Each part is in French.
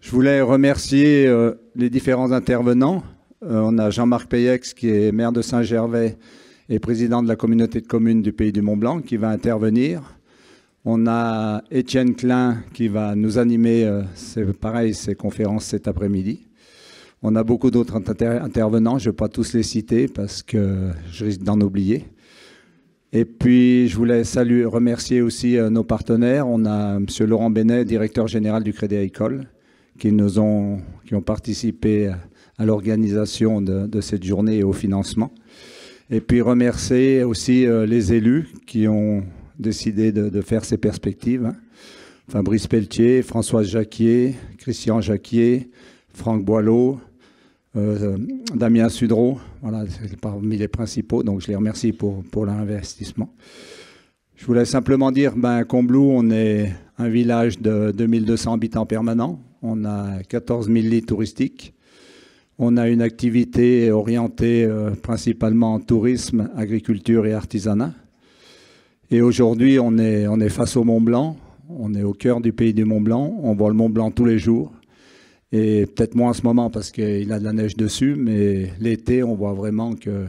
Je voulais remercier les différents intervenants. On a Jean-Marc Payex, qui est maire de Saint-Gervais et président de la communauté de communes du Pays du Mont-Blanc, qui va intervenir. On a Étienne Klein qui va nous animer, c'est pareil, ces conférences cet après-midi. On a beaucoup d'autres intervenants, je ne vais pas tous les citer parce que je risque d'en oublier. Et puis, je voulais remercier aussi nos partenaires. On a M. Laurent Benet, directeur général du Crédit Agricole, qui ont participé à l'organisation de cette journée et au financement. Et puis, remercier aussi les élus qui ont décidé de faire ces perspectives. Fabrice Pelletier, Françoise Jacquier, Christian Jacquier, Franck Boileau, Damien Sudreau, voilà, c'est parmi les principaux, donc je les remercie pour l'investissement. Je voulais simplement dire, Combloux, on est un village de 2200 habitants permanents, on a 14 000 lits touristiques, on a une activité orientée principalement en tourisme, agriculture et artisanat. Et aujourd'hui, on est face au Mont Blanc, on est au cœur du Pays du Mont Blanc, on voit le Mont Blanc tous les jours. Et peut-être moins en ce moment parce qu'il a de la neige dessus, mais l'été, on voit vraiment que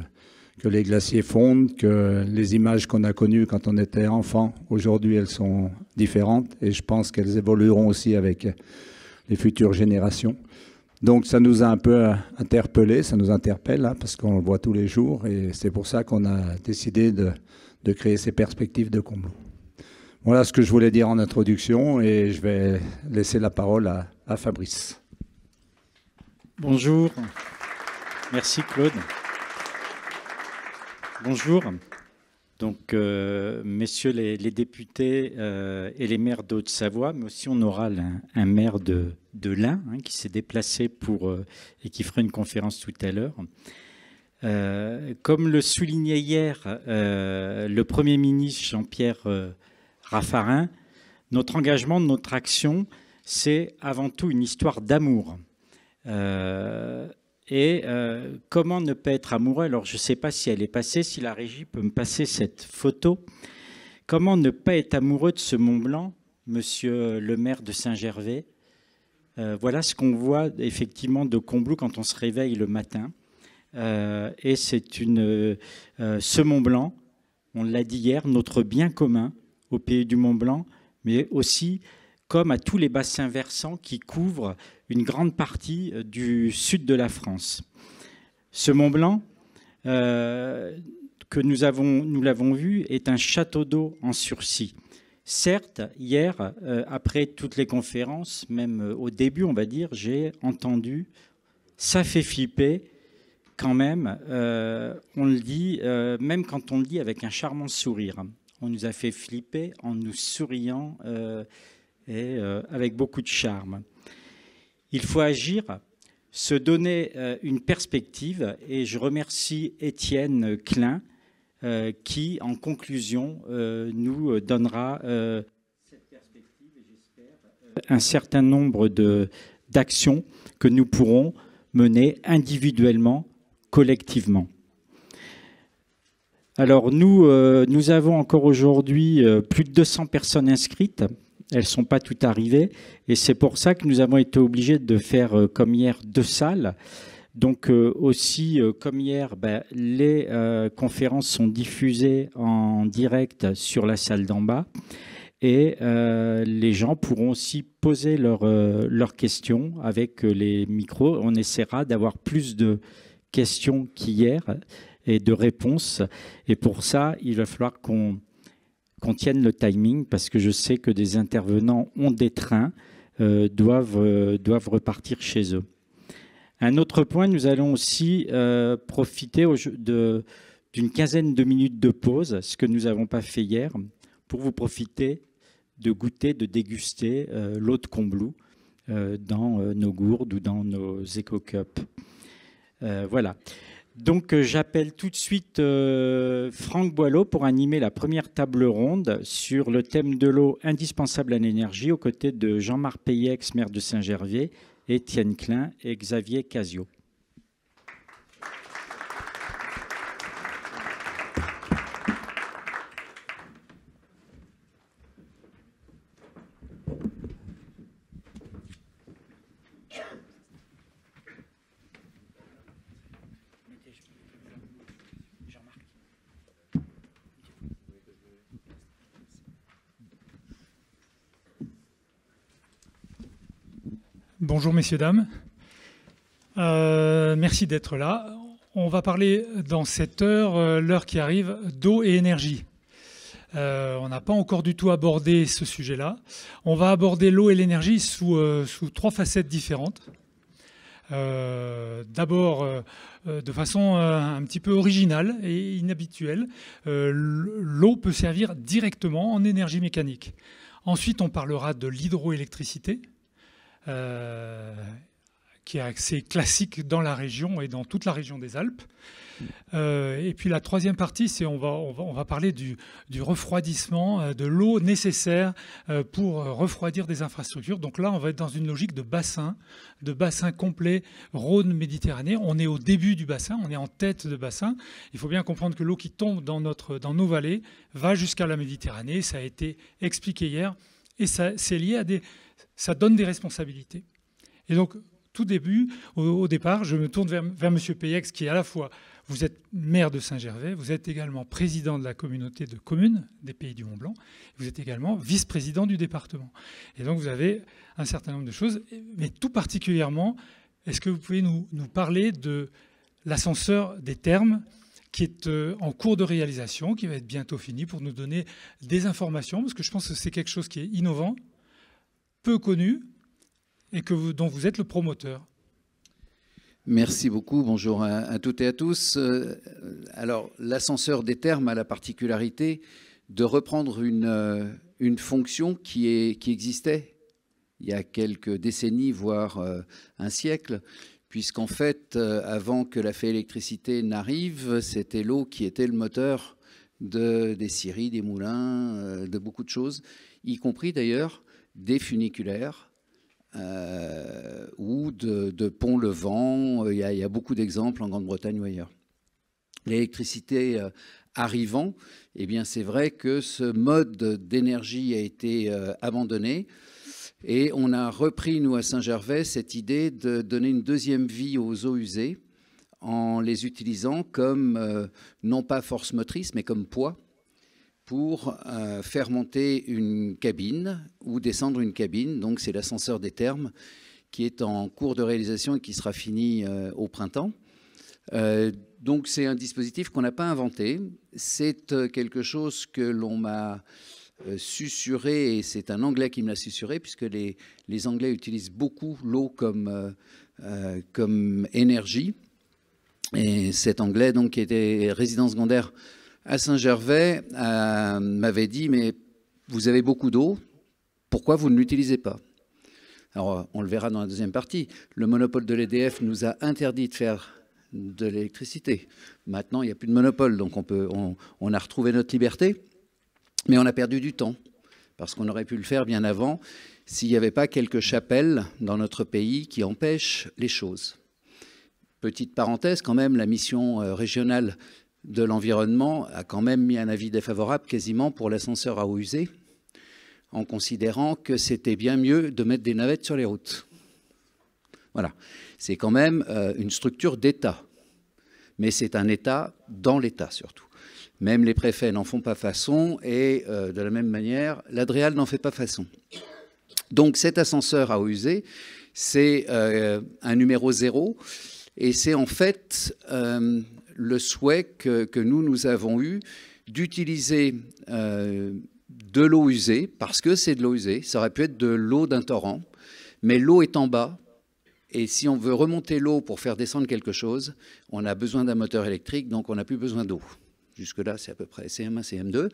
les glaciers fondent, que les images qu'on a connues quand on était enfant, aujourd'hui, elles sont différentes. Et je pense qu'elles évolueront aussi avec les futures générations. Donc ça nous a un peu interpellés, ça nous interpelle, hein, parce qu'on le voit tous les jours. Et c'est pour ça qu'on a décidé de créer ces perspectives de Combloux. Voilà ce que je voulais dire en introduction et je vais laisser la parole à Fabrice. Bonjour. Merci Claude. Bonjour. Donc, messieurs les députés et les maires de Haute-Savoie, mais aussi on aura un maire de l'Ain qui s'est déplacé et qui fera une conférence tout à l'heure. Comme le soulignait hier le Premier ministre Jean-Pierre Raffarin, notre engagement, notre action, c'est avant tout une histoire d'amour. Comment ne pas être amoureux? Alors, je ne sais pas si elle est passée, si la régie peut me passer cette photo. Comment ne pas être amoureux de ce Mont Blanc, monsieur le maire de Saint-Gervais? Voilà ce qu'on voit effectivement de Combloux quand on se réveille le matin. Et c'est ce Mont Blanc, on l'a dit hier, notre bien commun au Pays du Mont Blanc, mais aussi comme à tous les bassins versants qui couvrent une grande partie du sud de la France. Ce Mont Blanc, que nous l'avons vu, est un château d'eau en sursis. Certes, hier, après toutes les conférences, même au début, on va dire, j'ai entendu « ça fait flipper ». Quand même, on le dit, même quand on le dit avec un charmant sourire. On nous a fait flipper en nous souriant et avec beaucoup de charme. Il faut agir, se donner une perspective, et je remercie Étienne Klein qui, en conclusion, nous donnera cette perspective et j'espère un certain nombre d'actions que nous pourrons mener individuellement, collectivement. Alors nous avons encore aujourd'hui plus de 200 personnes inscrites. Elles ne sont pas toutes arrivées et c'est pour ça que nous avons été obligés de faire comme hier 2 salles. Donc aussi comme hier, les conférences sont diffusées en direct sur la salle d'en bas et les gens pourront aussi poser leurs questions avec les micros. On essaiera d'avoir plus de questions qu'hier et de réponses. Et pour ça, il va falloir qu'on tienne le timing parce que je sais que des intervenants ont des trains, doivent repartir chez eux. Un autre point, nous allons aussi profiter d'une quinzaine de minutes de pause, ce que nous n'avons pas fait hier, pour vous profiter de goûter, de déguster l'eau de Combloux dans nos gourdes ou dans nos éco-cups. Voilà. Donc j'appelle tout de suite Franck Boileau pour animer la première table ronde sur le thème de l'eau indispensable à l'énergie aux côtés de Jean-Marc Payex, maire de Saint-Gervais, Étienne Klein et Xavier Casio. Bonjour messieurs, dames. Merci d'être là. On va parler dans cette heure, l'heure qui arrive, d'eau et énergie. On n'a pas encore du tout abordé ce sujet-là. On va aborder l'eau et l'énergie sous 3 facettes différentes. D'abord, de façon un petit peu originale et inhabituelle, l'eau peut servir directement en énergie mécanique. Ensuite, on parlera de l'hydroélectricité, qui est assez classique dans la région et dans toute la région des Alpes. Et puis la troisième partie, c'est on va parler du refroidissement, de l'eau nécessaire pour refroidir des infrastructures. Donc là, on va être dans une logique de bassin complet Rhône-Méditerranée. On est au début du bassin, on est en tête de bassin. Il faut bien comprendre que l'eau qui tombe dans nos vallées va jusqu'à la Méditerranée. Ça a été expliqué hier. Et c'est lié ça donne des responsabilités. Et donc, tout début, au départ, je me tourne vers M. Peyex, qui est à la fois, vous êtes maire de Saint-Gervais, vous êtes également président de la communauté de communes des Pays du Mont-Blanc, vous êtes également vice-président du département. Et donc, vous avez un certain nombre de choses, mais tout particulièrement, est-ce que vous pouvez nous parler de l'ascenseur des Thermes, qui est en cours de réalisation, qui va être bientôt fini, pour nous donner des informations, parce que je pense que c'est quelque chose qui est innovant, peu connu, et dont vous êtes le promoteur. Merci beaucoup. Bonjour à toutes et à tous. Alors, l'ascenseur des Thermes a la particularité de reprendre une fonction qui existait il y a quelques décennies, voire un siècle, puisqu'en fait, avant que la fée électricité n'arrive, c'était l'eau qui était le moteur des scieries, des moulins, de beaucoup de choses, y compris d'ailleurs des funiculaires, ou de ponts-levants. Il y a beaucoup d'exemples en Grande-Bretagne ou ailleurs. L'électricité arrivant, eh bien c'est vrai que ce mode d'énergie a été abandonné et on a repris, nous, à Saint-Gervais, cette idée de donner une deuxième vie aux eaux usées en les utilisant comme, non pas force motrice, mais comme poids, pour faire monter une cabine ou descendre une cabine. Donc c'est l'ascenseur des Thermes qui est en cours de réalisation et qui sera fini au printemps. Donc c'est un dispositif qu'on n'a pas inventé. C'est quelque chose que l'on m'a susurré, et c'est un Anglais qui me l'a susurré, puisque les Anglais utilisent beaucoup l'eau comme énergie. Et cet Anglais, donc, qui était résident secondaire à Saint-Gervais, m'avait dit « Mais vous avez beaucoup d'eau, pourquoi vous ne l'utilisez pas ?» Alors, on le verra dans la deuxième partie. Le monopole de l'EDF nous a interdit de faire de l'électricité. Maintenant, il n'y a plus de monopole, donc on a retrouvé notre liberté, mais on a perdu du temps, parce qu'on aurait pu le faire bien avant s'il n'y avait pas quelques chapelles dans notre pays qui empêchent les choses. Petite parenthèse, quand même, la mission régionale de l'environnement a quand même mis un avis défavorable quasiment pour l'ascenseur à eau usée, en considérant que c'était bien mieux de mettre des navettes sur les routes. Voilà. C'est quand même une structure d'État, mais c'est un État dans l'État surtout. Même les préfets n'en font pas façon, et de la même manière, l'Adréal n'en fait pas façon. Donc cet ascenseur à eau usée, c'est un numéro 0, et c'est en fait le souhait que nous avons eu d'utiliser de l'eau usée, parce que c'est de l'eau usée, ça aurait pu être de l'eau d'un torrent, mais l'eau est en bas, et si on veut remonter l'eau pour faire descendre quelque chose, on a besoin d'un moteur électrique, donc on n'a plus besoin d'eau. Jusque-là, c'est à peu près CM1, CM2.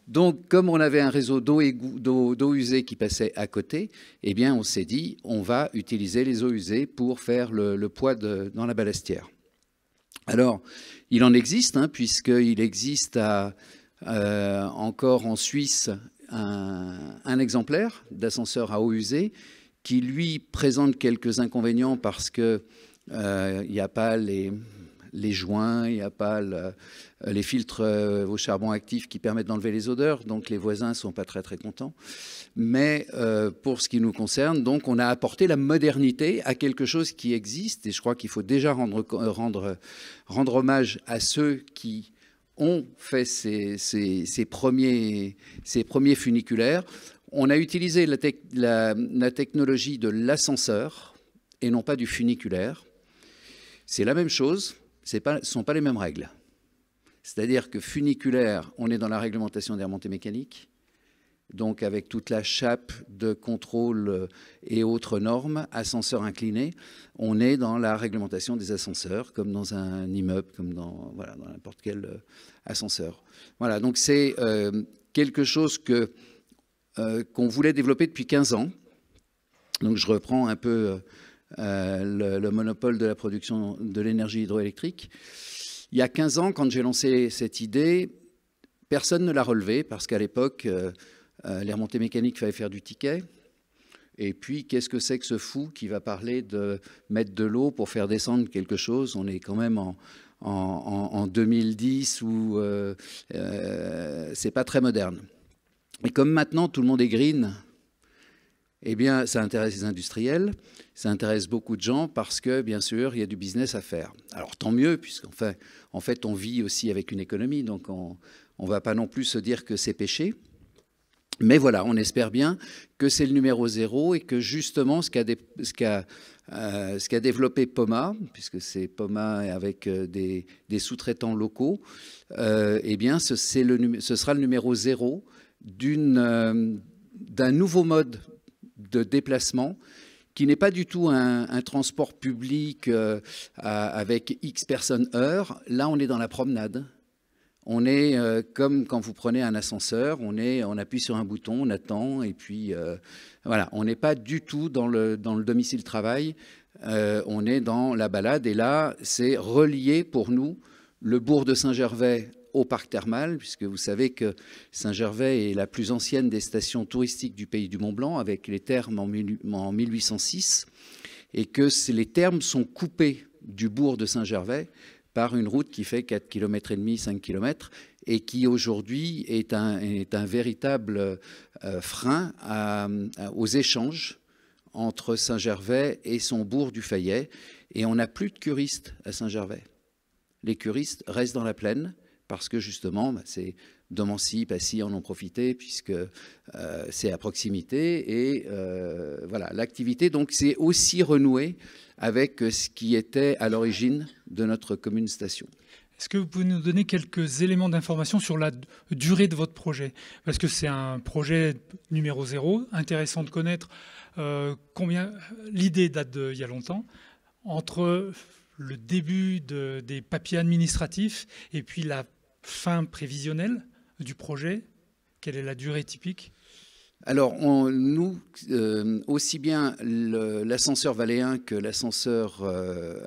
Donc, comme on avait un réseau d'eau usée qui passait à côté, eh bien, on s'est dit, on va utiliser les eaux usées pour faire le poids dans la ballastière. Alors, il en existe, hein, puisqu'il existe encore en Suisse un exemplaire d'ascenseur à eau usée qui, lui, présente quelques inconvénients parce qu'il n'y a pas les joints, il n'y a pas les filtres au charbon actif qui permettent d'enlever les odeurs, donc les voisins ne sont pas très très contents. Mais pour ce qui nous concerne, donc on a apporté la modernité à quelque chose qui existe, et je crois qu'il faut déjà rendre hommage à ceux qui ont fait ces premiers funiculaires. On a utilisé la technologie de l'ascenseur et non pas du funiculaire. C'est la même chose, ce ne sont pas les mêmes règles. C'est-à-dire que funiculaire, on est dans la réglementation des remontées mécaniques, donc avec toute la chape de contrôle et autres normes, ascenseur incliné, on est dans la réglementation des ascenseurs, comme dans un immeuble, comme dans n'importe quel ascenseur. Voilà, donc c'est quelque chose qu'on voulait développer depuis 15 ans. Donc je reprends un peu le monopole de la production de l'énergie hydroélectrique. Il y a 15 ans, quand j'ai lancé cette idée, personne ne l'a relevé parce qu'à l'époque, les remontées mécaniques, il fallait faire du ticket. Et puis, qu'est-ce que c'est que ce fou qui va parler de mettre de l'eau pour faire descendre quelque chose? On est quand même en 2010 où c'est pas très moderne. Et comme maintenant, tout le monde est green, eh bien, ça intéresse les industriels, ça intéresse beaucoup de gens parce que, bien sûr, il y a du business à faire. Alors, tant mieux, puisqu'en fait, on vit aussi avec une économie, donc on ne va pas non plus se dire que c'est péché. Mais voilà, on espère bien que c'est le numéro 0 et que justement, ce qu'a développé POMA, puisque c'est POMA avec des sous-traitants locaux, eh bien, ce sera le numéro 0 d'un nouveau mode de déplacement qui n'est pas du tout un transport public avec X personnes heure. Là, on est dans la promenade. On est comme quand vous prenez un ascenseur, on appuie sur un bouton, on attend, et puis voilà, on n'est pas du tout dans le domicile-travail, on est dans la balade, et là, c'est relié pour nous le bourg de Saint-Gervais au parc thermal, puisque vous savez que Saint-Gervais est la plus ancienne des stations touristiques du pays du Mont-Blanc, avec les thermes en 1806, et que les thermes sont coupés du bourg de Saint-Gervais par une route qui fait 4,5 km, 5 km, et qui aujourd'hui est un véritable frein aux échanges entre Saint-Gervais et son bourg du Fayet. Et on n'a plus de curistes à Saint-Gervais. Les curistes restent dans la plaine parce que justement, c'est Domancy, Passy en ont profité puisque c'est à proximité. Et voilà, l'activité, donc, c'est aussi renoué avec ce qui était à l'origine de notre commune station. Est-ce que vous pouvez nous donner quelques éléments d'information sur la durée de votre projet? Parce que c'est un projet numéro 0, intéressant de connaître combien. L'idée date d'il y a longtemps. Entre le début des papiers administratifs et puis la fin prévisionnelle du projet, quelle est la durée typique? Alors, nous, aussi bien l'ascenseur valéen que l'ascenseur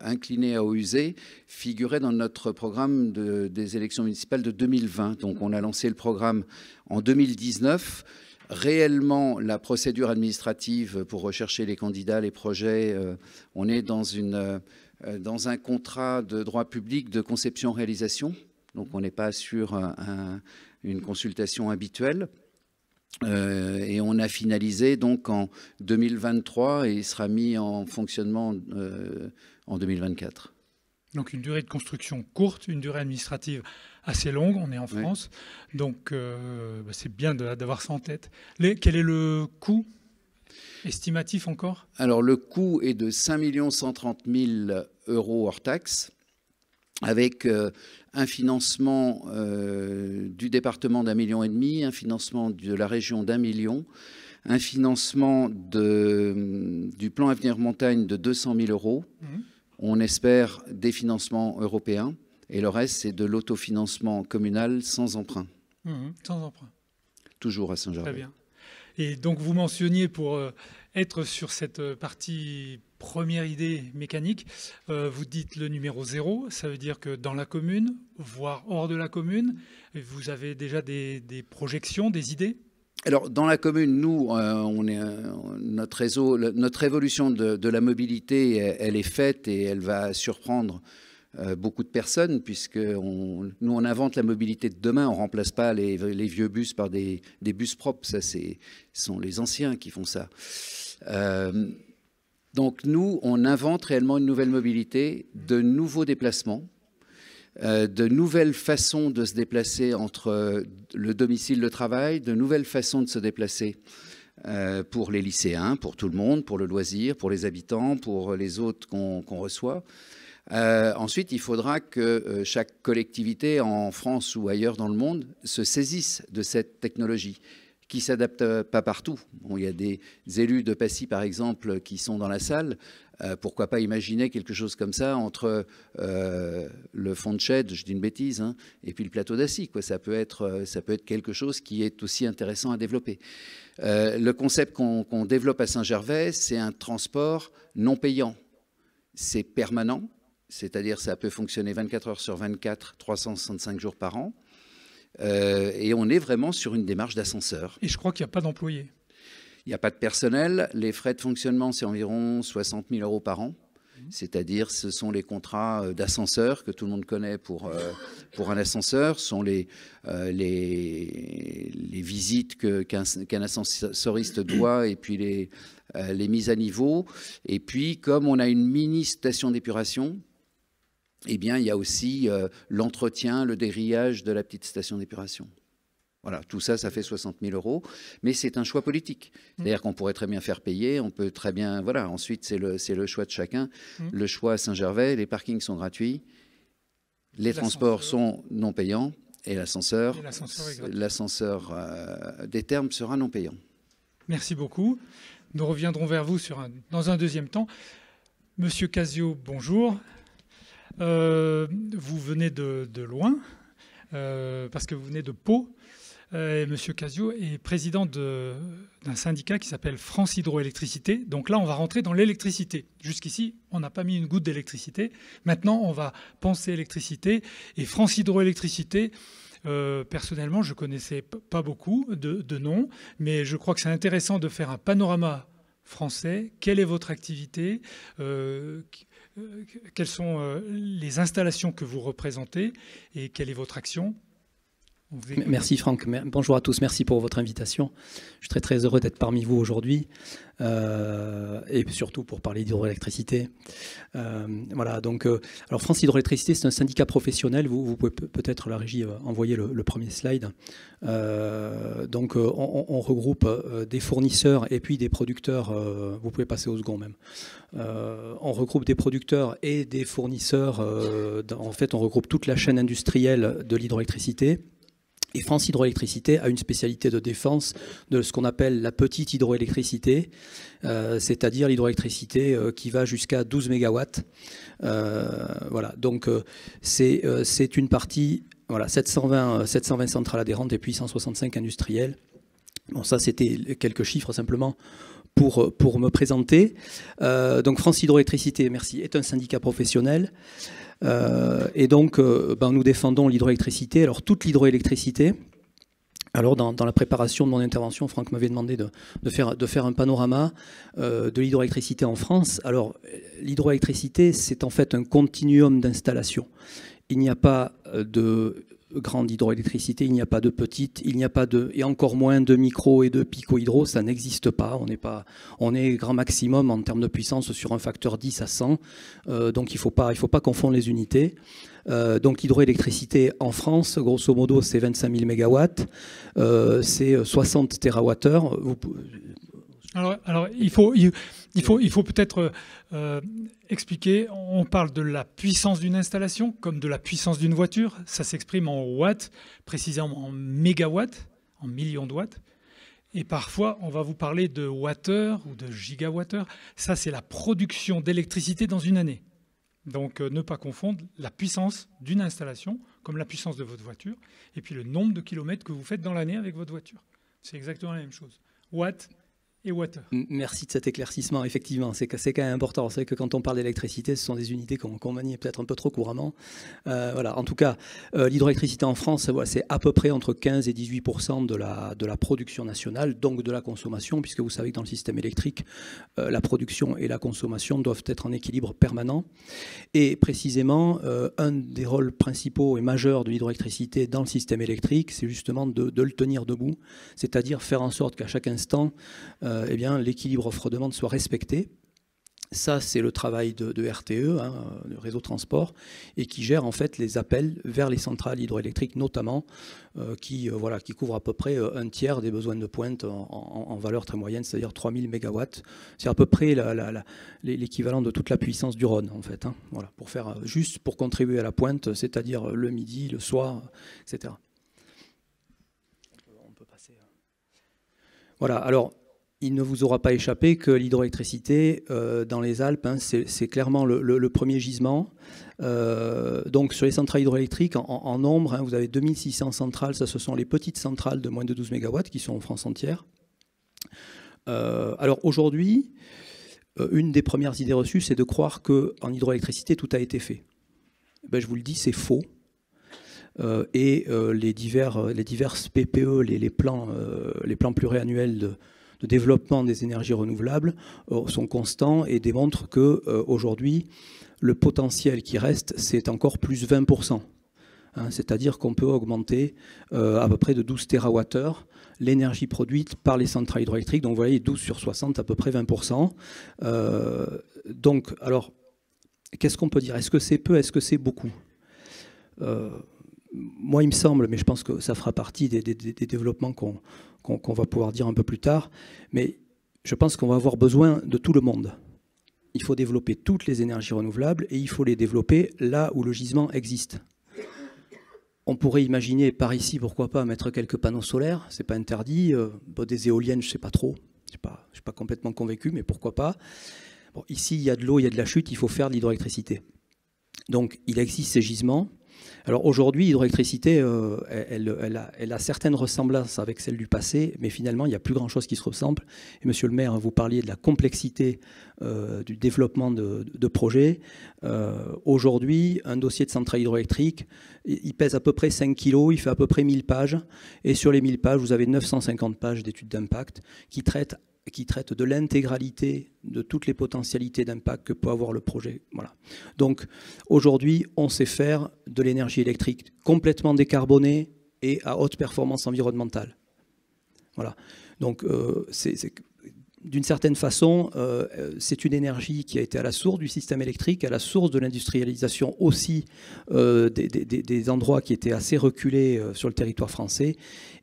incliné à eau usée figuraient dans notre programme des élections municipales de 2020. Donc, on a lancé le programme en 2019. Réellement, la procédure administrative pour rechercher les candidats, les projets, on est dans un contrat de droit public de conception-réalisation. Donc, on n'est pas sur une consultation habituelle. Et on a finalisé donc en 2023 et il sera mis en fonctionnement en 2024. Donc une durée de construction courte, une durée administrative assez longue, on est en France, oui. Donc c'est bien d'avoir ça en tête. Quel est le coût estimatif encore? Alors le coût est de 5 130 000 € hors taxe, avec un financement du département d'1,5 million, un financement de la région d'1 million, un financement du plan Avenir Montagne de 200 000 €. Mmh. On espère des financements européens et le reste, c'est de l'autofinancement communal sans emprunt. Mmh, sans emprunt. Toujours à Saint-Gervais. Très bien. Et donc vous mentionniez pour être sur cette partie première idée mécanique, vous dites le numéro 0, ça veut dire que dans la commune, voire hors de la commune, vous avez déjà des projections, des idées? Alors, dans la commune, nous, notre réseau, notre évolution de la mobilité, elle est faite et elle va surprendre beaucoup de personnes, puisque nous, on invente la mobilité de demain, on ne remplace pas les vieux bus par des bus propres. Ça, ce sont les anciens qui font ça. Donc, nous, on invente réellement une nouvelle mobilité, de nouveaux déplacements, de nouvelles façons de se déplacer entre le domicile, le travail, de nouvelles façons de se déplacer pour les lycéens, pour tout le monde, pour le loisir, pour les habitants, pour les autres qu'on reçoit. Ensuite, il faudra que chaque collectivité en France ou ailleurs dans le monde se saisisse de cette technologie qui ne s'adapte pas partout. Bon, il y a des élus de Passy, par exemple, qui sont dans la salle. Pourquoi pas imaginer quelque chose comme ça entre le fond de Chède, je dis une bêtise, hein, et puis le plateau d'Assy, quoi. Ça peut être quelque chose qui est aussi intéressant à développer. Le concept qu'on développe à Saint-Gervais, c'est un transport non payant. C'est permanent, c'est-à-dire ça peut fonctionner 24 heures sur 24, 365 jours par an. Et on est vraiment sur une démarche d'ascenseur. Et je crois qu'il n'y a pas d'employés. Il n'y a pas de personnel. Les frais de fonctionnement, c'est environ 60 000 € par an. C'est-à-dire, ce sont les contrats d'ascenseur que tout le monde connaît pour un ascenseur, ce sont les visites qu'un ascensoriste doit, et puis les mises à niveau. Et puis, comme on a une mini station d'épuration, eh bien, il y a aussi l'entretien, le dégrillage de la petite station d'épuration. Voilà, tout ça, ça fait 60 000 €, mais c'est un choix politique. C'est-à-dire qu'on pourrait très bien faire payer, on peut très bien... Voilà, ensuite, c'est le choix de chacun. Le choix à Saint-Gervais, les parkings sont gratuits, les transports sont non payants, et l'ascenseur des termes sera non payant. Merci beaucoup. Nous reviendrons vers vous dans un deuxième temps. Monsieur Casio, bonjour. Vous venez de loin, parce que vous venez de Pau. Monsieur Casio est président d'un syndicat qui s'appelle France Hydroélectricité. Donc là, on va rentrer dans l'électricité. Jusqu'ici, on n'a pas mis une goutte d'électricité. Maintenant, on va penser électricité. Et France Hydroélectricité, personnellement, je ne connaissais pas beaucoup de noms, mais je crois que c'est intéressant de faire un panorama français. Quelle est votre activité ? Quelles sont les installations que vous représentez et quelle est votre action ? Merci Franck, bonjour à tous, merci pour votre invitation. Je suis très très heureux d'être parmi vous aujourd'hui et surtout pour parler d'hydroélectricité. Voilà, donc alors France Hydroélectricité, c'est un syndicat professionnel. Vous pouvez peut-être, la régie, envoyer le premier slide. Donc on regroupe des fournisseurs et puis des producteurs. Vous pouvez passer au second même. On regroupe des producteurs et des fournisseurs. En fait, on regroupe toute la chaîne industrielle de l'hydroélectricité. Et France Hydroélectricité a une spécialité de défense de ce qu'on appelle la petite hydroélectricité, c'est-à-dire l'hydroélectricité qui va jusqu'à 12 MW. Voilà, donc c'est une partie, voilà, 720 centrales adhérentes et puis 165 industriels. Bon, ça c'était quelques chiffres simplement pour me présenter. Donc France Hydroélectricité, merci, est un syndicat professionnel. Et donc, nous défendons l'hydroélectricité. Alors, toute l'hydroélectricité. Alors, dans la préparation de mon intervention, Franck m'avait demandé de faire un panorama de l'hydroélectricité en France. Alors, l'hydroélectricité, c'est en fait un continuum d'installation. Il n'y a pas de grande hydroélectricité, il n'y a pas de petite, il n'y a pas de, et encore moins de micro et de pico-hydro, ça n'existe pas. On est grand maximum en termes de puissance sur un facteur 10 à 100. Donc il faut pas confondre les unités. Donc l'hydroélectricité en France, grosso modo, c'est 25 000 MW, c'est 60 TWh. Alors il faut peut-être expliquer. On parle de la puissance d'une installation comme de la puissance d'une voiture. Ça s'exprime en watts, précisément en mégawatts, en millions de watts. Et parfois, on va vous parler de wattheures ou de gigawattheures. Ça, c'est la production d'électricité dans une année. Donc, ne pas confondre la puissance d'une installation, comme la puissance de votre voiture, et puis le nombre de kilomètres que vous faites dans l'année avec votre voiture. C'est exactement la même chose. Watts et wattheures. Merci de cet éclaircissement. Effectivement, c'est quand même important. C'est que quand on parle d'électricité, ce sont des unités qu'on manie peut-être un peu trop couramment. Voilà. En tout cas, l'hydroélectricité en France, voilà, c'est à peu près entre 15 et 18% de la production nationale, donc de la consommation, puisque vous savez que dans le système électrique, la production et la consommation doivent être en équilibre permanent. Et précisément, un des rôles principaux et majeurs de l'hydroélectricité dans le système électrique, c'est justement de le tenir debout, c'est-à-dire faire en sorte qu'à chaque instant, eh bien, l'équilibre offre-demande soit respecté. Ça, c'est le travail de RTE, hein, le réseau transport, et qui gère en fait les appels vers les centrales hydroélectriques notamment, qui couvrent à peu près un tiers des besoins de pointe en valeur très moyenne, c'est-à-dire 3000 MW. C'est à peu près l'équivalent de toute la puissance du Rhône en fait, hein, voilà, juste pour contribuer à la pointe, c'est-à-dire le midi, le soir, etc. On peut passer. Voilà, alors. Il ne vous aura pas échappé que l'hydroélectricité dans les Alpes, hein, c'est clairement le premier gisement. Donc sur les centrales hydroélectriques, en nombre, hein, vous avez 2600 centrales, ça ce sont les petites centrales de moins de 12 MW qui sont en France entière. Alors aujourd'hui, une des premières idées reçues, c'est de croire qu'en hydroélectricité, tout a été fait. Ben, je vous le dis, c'est faux. Les diverses PPE, les plans pluriannuels de développement des énergies renouvelables sont constants et démontrent qu'aujourd'hui, le potentiel qui reste, c'est encore plus 20%. Hein, c'est-à-dire qu'on peut augmenter à peu près de 12 TWh l'énergie produite par les centrales hydroélectriques. Donc vous voyez, 12 sur 60, à peu près 20%. Donc, alors, qu'est-ce qu'on peut dire? Est-ce que c'est peu? Est-ce que c'est beaucoup? Moi, il me semble, mais je pense que ça fera partie des développements qu'on va pouvoir dire un peu plus tard, mais je pense qu'on va avoir besoin de tout le monde. Il faut développer toutes les énergies renouvelables et il faut les développer là où le gisement existe. On pourrait imaginer par ici, pourquoi pas, mettre quelques panneaux solaires, c'est pas interdit. Des éoliennes, je sais pas trop, je suis pas complètement convaincu, mais pourquoi pas. Bon, ici, il y a de l'eau, il y a de la chute, il faut faire de l'hydroélectricité. Donc, il existe ces gisements. Alors aujourd'hui, l'hydroélectricité, elle a certaines ressemblances avec celle du passé, mais finalement, il n'y a plus grand-chose qui se ressemble. Et monsieur le maire, vous parliez de la complexité du développement de projets. Aujourd'hui, un dossier de centrale hydroélectrique, il pèse à peu près 5 kilos, il fait à peu près 1000 pages. Et sur les 1000 pages, vous avez 950 pages d'études d'impact qui traitent de l'intégralité de toutes les potentialités d'impact que peut avoir le projet. Voilà. Donc aujourd'hui, on sait faire de l'énergie électrique complètement décarbonée et à haute performance environnementale. Voilà. Donc d'une certaine façon, c'est une énergie qui a été à la source du système électrique, à la source de l'industrialisation aussi des endroits qui étaient assez reculés sur le territoire français.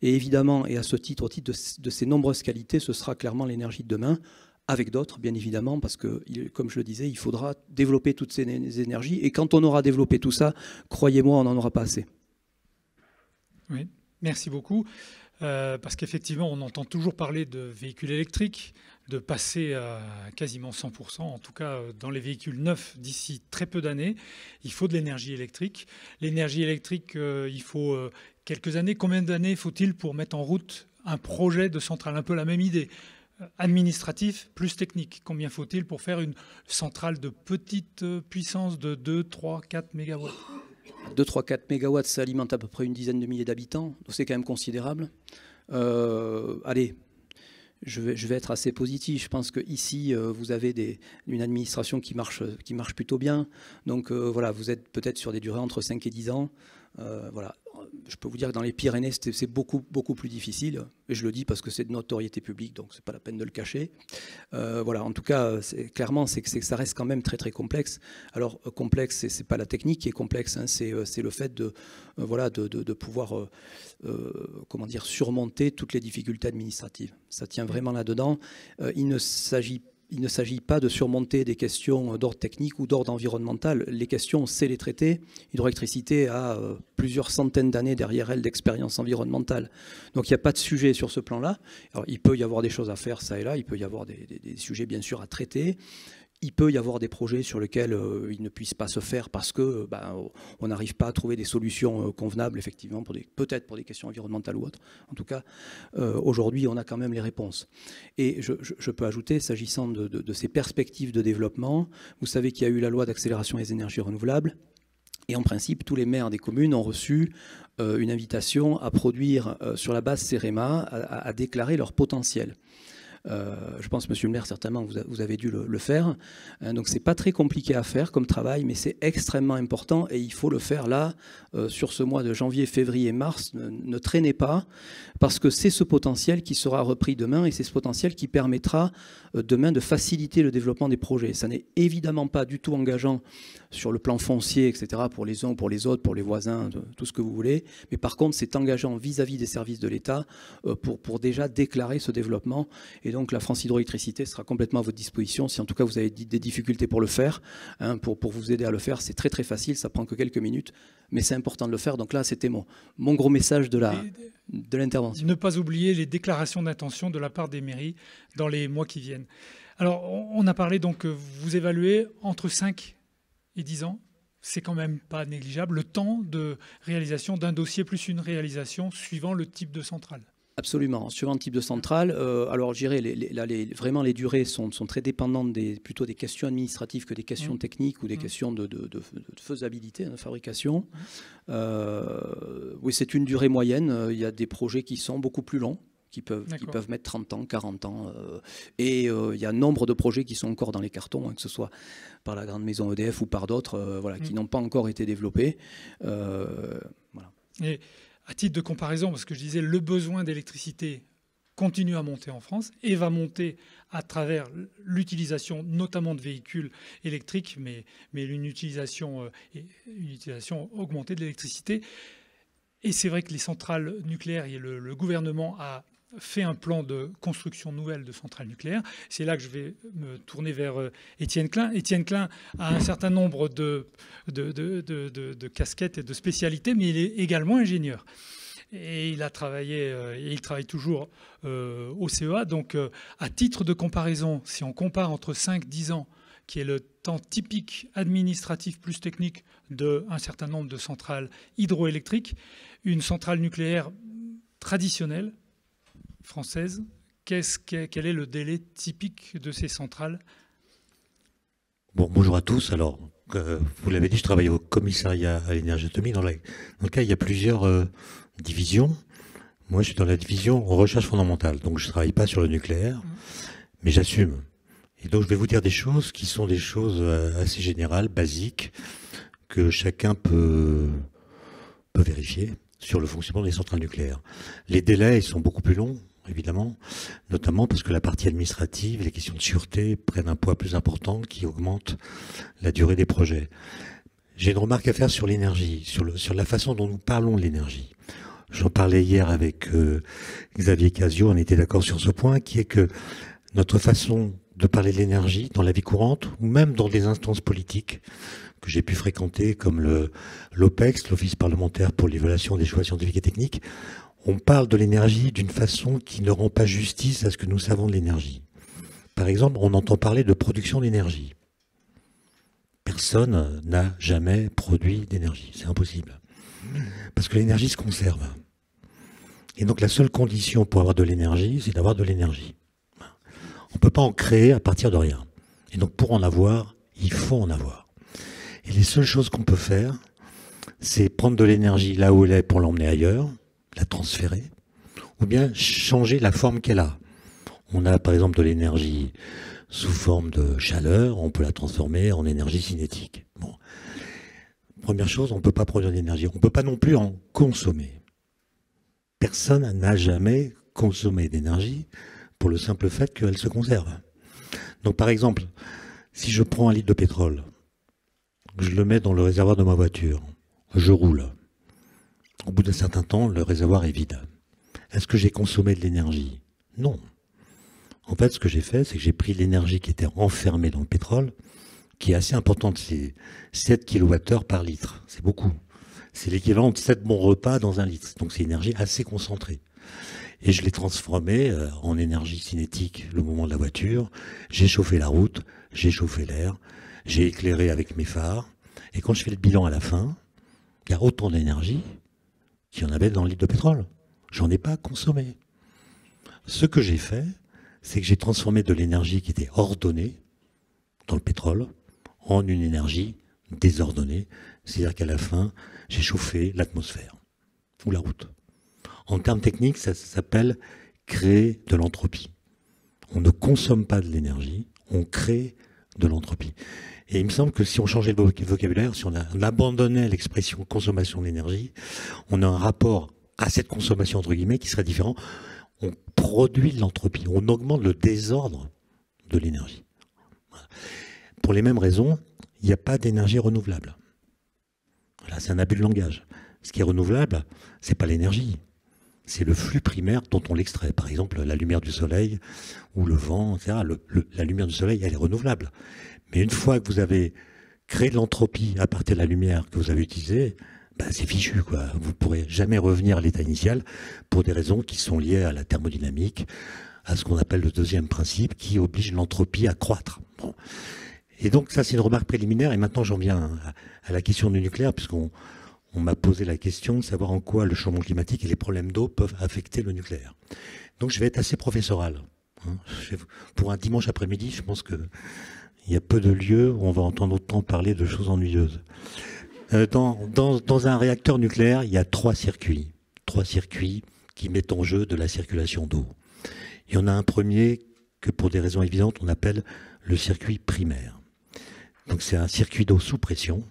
Et évidemment, et à ce titre, au titre de ces nombreuses qualités, ce sera clairement l'énergie de demain, avec d'autres, bien évidemment, parce que, comme je le disais, il faudra développer toutes ces énergies. Et quand on aura développé tout ça, croyez-moi, on n'en aura pas assez. Oui, merci beaucoup. Parce qu'effectivement, on entend toujours parler de véhicules électriques, de passer à quasiment 100%, en tout cas dans les véhicules neufs d'ici très peu d'années. Il faut de l'énergie électrique. L'énergie électrique, il faut quelques années. Combien d'années faut-il pour mettre en route un projet de centrale? Un peu la même idée. Administratif plus technique. Combien faut-il pour faire une centrale de petite puissance de 2, 3, 4 MW? 2, 3, 4 MW, ça alimente à peu près une dizaine de milliers d'habitants, donc c'est quand même considérable. Allez, je vais être assez positif. Je pense qu'ici, vous avez une administration qui marche plutôt bien. Donc voilà, vous êtes peut-être sur des durées entre 5 et 10 ans. Voilà. Je peux vous dire que dans les Pyrénées, c'est beaucoup, beaucoup plus difficile. Et je le dis parce que c'est de notoriété publique, donc c'est pas la peine de le cacher. Voilà, en tout cas, clairement, c'est que ça reste quand même très, très complexe. Alors, complexe, c'est pas la technique qui est complexe, hein, c'est le fait de pouvoir comment dire, surmonter toutes les difficultés administratives. Ça tient vraiment là-dedans. Il ne s'agit pas de surmonter des questions d'ordre technique ou d'ordre environnemental. Les questions, c'est les traiter. L'hydroélectricité a plusieurs centaines d'années derrière elle d'expérience environnementale. Donc il n'y a pas de sujet sur ce plan-là. Alors, il peut y avoir des choses à faire, ça et là. Il peut y avoir des sujets, bien sûr, à traiter. Il peut y avoir des projets sur lesquels ils ne puissent pas se faire parce que on n'arrive pas à trouver des solutions convenables, effectivement, peut-être pour des questions environnementales ou autres. En tout cas, aujourd'hui, on a quand même les réponses. Et je peux ajouter, s'agissant de ces perspectives de développement, vous savez qu'il y a eu la loi d'accélération des énergies renouvelables. Et en principe, tous les maires des communes ont reçu une invitation à produire, sur la base CEREMA, à déclarer leur potentiel. Je pense, monsieur le maire, certainement, vous avez dû le faire. Donc, c'est pas très compliqué à faire comme travail, mais c'est extrêmement important et il faut le faire là, sur ce mois de janvier, février, mars. Ne traînez pas, parce que c'est ce potentiel qui sera repris demain et c'est ce potentiel qui permettra demain de faciliter le développement des projets. Ça n'est évidemment pas du tout engageant sur le plan foncier, etc., pour les uns, pour les autres, pour les voisins, tout ce que vous voulez. Mais par contre, c'est engageant vis-à-vis des services de l'État pour déjà déclarer ce développement. Et donc, la France Hydroélectricité sera complètement à votre disposition. Si en tout cas, vous avez des difficultés pour le faire, hein, pour vous aider à le faire, c'est très, très facile. Ça prend que quelques minutes. Mais c'est important de le faire. Donc là, c'était mon gros message de l'intervention. Ne pas oublier les déclarations d'intention de la part des mairies dans les mois qui viennent. Alors, on a parlé, donc, vous évaluez entre 5 et 10 ans. C'est quand même pas négligeable, le temps de réalisation d'un dossier plus une réalisation suivant le type de centrale. Absolument, suivant le type de centrale. Alors, je dirais, vraiment, les durées sont très dépendantes plutôt des questions administratives que des questions techniques ou des questions de faisabilité, de fabrication. Oui, c'est une durée moyenne. Il y a des projets qui sont beaucoup plus longs, qui peuvent mettre 30 ans, 40 ans. Et il y a nombre de projets qui sont encore dans les cartons, hein, que ce soit par la grande maison EDF ou par d'autres, qui n'ont pas encore été développés. Voilà. Et à titre de comparaison, parce que je disais, le besoin d'électricité continue à monter en France et va monter à travers l'utilisation notamment de véhicules électriques, mais une utilisation augmentée de l'électricité. Et c'est vrai que les centrales nucléaires, le gouvernement a fait un plan de construction nouvelle de centrales nucléaires. C'est là que je vais me tourner vers Étienne Klein. Étienne Klein a un certain nombre de casquettes et de spécialités, mais il est également ingénieur. Et il a travaillé, et il travaille toujours au CEA. Donc, à titre de comparaison, si on compare entre 5-10 ans, qui est le temps typique administratif plus technique d'un certain nombre de centrales hydroélectriques, une centrale nucléaire traditionnelle, française, quel est le délai typique de ces centrales? Bonjour à tous. Alors, vous l'avez dit, je travaille au commissariat à l'énergie atomique. Dans le cas, il y a plusieurs divisions. Moi, je suis dans la division recherche fondamentale. Donc, je ne travaille pas sur le nucléaire, mais j'assume. Et donc, je vais vous dire des choses qui sont des choses assez générales, basiques, que chacun peut vérifier sur le fonctionnement des centrales nucléaires. Les délais, ils sont beaucoup plus longs, évidemment, notamment parce que la partie administrative, les questions de sûreté prennent un poids plus important qui augmente la durée des projets. J'ai une remarque à faire sur l'énergie, sur la façon dont nous parlons de l'énergie. J'en parlais hier avec Xavier Casio, on était d'accord sur ce point, qui est que notre façon de parler de l'énergie dans la vie courante, ou même dans des instances politiques que j'ai pu fréquenter, comme l'OPEX, l'Office parlementaire pour l'évaluation des choix scientifiques et techniques, on parle de l'énergie d'une façon qui ne rend pas justice à ce que nous savons de l'énergie. Par exemple, on entend parler de production d'énergie. Personne n'a jamais produit d'énergie, c'est impossible. Parce que l'énergie se conserve. Et donc la seule condition pour avoir de l'énergie, c'est d'avoir de l'énergie. On ne peut pas en créer à partir de rien. Et donc pour en avoir, il faut en avoir. Et les seules choses qu'on peut faire, c'est prendre de l'énergie là où elle est pour l'emmener ailleurs, la transférer, ou bien changer la forme qu'elle a. On a par exemple de l'énergie sous forme de chaleur, on peut la transformer en énergie cinétique. Bon. Première chose, on ne peut pas produire d'énergie. On ne peut pas non plus en consommer. Personne n'a jamais consommé d'énergie pour le simple fait qu'elle se conserve. Donc par exemple, si je prends un litre de pétrole, je le mets dans le réservoir de ma voiture, je roule. Au bout d'un certain temps, le réservoir est vide. Est-ce que j'ai consommé de l'énergie? Non. En fait, ce que j'ai fait, c'est que j'ai pris l'énergie qui était enfermée dans le pétrole, qui est assez importante, c'est 7 kWh par litre. C'est beaucoup. C'est l'équivalent de 7 bons repas dans un litre. Donc c'est une énergie assez concentrée. Et je l'ai transformée en énergie cinétique le moment de la voiture. J'ai chauffé la route, j'ai chauffé l'air, j'ai éclairé avec mes phares. Et quand je fais le bilan à la fin, il y a autant d'énergie qu'il y en avait dans le litre de pétrole. J'en ai pas consommé. Ce que j'ai fait, c'est que j'ai transformé de l'énergie qui était ordonnée dans le pétrole en une énergie désordonnée. C'est-à-dire qu'à la fin, j'ai chauffé l'atmosphère ou la route. En termes techniques, ça s'appelle créer de l'entropie. On ne consomme pas de l'énergie, on crée de l'entropie. Et il me semble que si on changeait le vocabulaire, si on abandonnait l'expression consommation d'énergie, on a un rapport à cette consommation, entre guillemets, qui serait différent. On produit de l'entropie, on augmente le désordre de l'énergie. Voilà. Pour les mêmes raisons, il n'y a pas d'énergie renouvelable. Voilà, c'est un abus de langage. Ce qui est renouvelable, c'est pas l'énergie, c'est le flux primaire dont on l'extrait. Par exemple, la lumière du soleil ou le vent, etc. La lumière du soleil, elle est renouvelable. Mais une fois que vous avez créé de l'entropie à partir de la lumière que vous avez utilisée, ben c'est fichu, quoi. Vous ne pourrez jamais revenir à l'état initial pour des raisons qui sont liées à la thermodynamique, à ce qu'on appelle le deuxième principe, qui oblige l'entropie à croître. Bon. Et donc ça, c'est une remarque préliminaire. Et maintenant, j'en viens à la question du nucléaire, puisqu'on m'a posé la question de savoir en quoi le changement climatique et les problèmes d'eau peuvent affecter le nucléaire. Donc je vais être assez professoral. Pour un dimanche après-midi, je pense qu'il y a peu de lieux où on va entendre autant parler de choses ennuyeuses. Dans un réacteur nucléaire, il y a trois circuits qui mettent en jeu de la circulation d'eau. Il y en a un premier que, pour des raisons évidentes, on appelle le circuit primaire. Donc c'est un circuit d'eau sous pression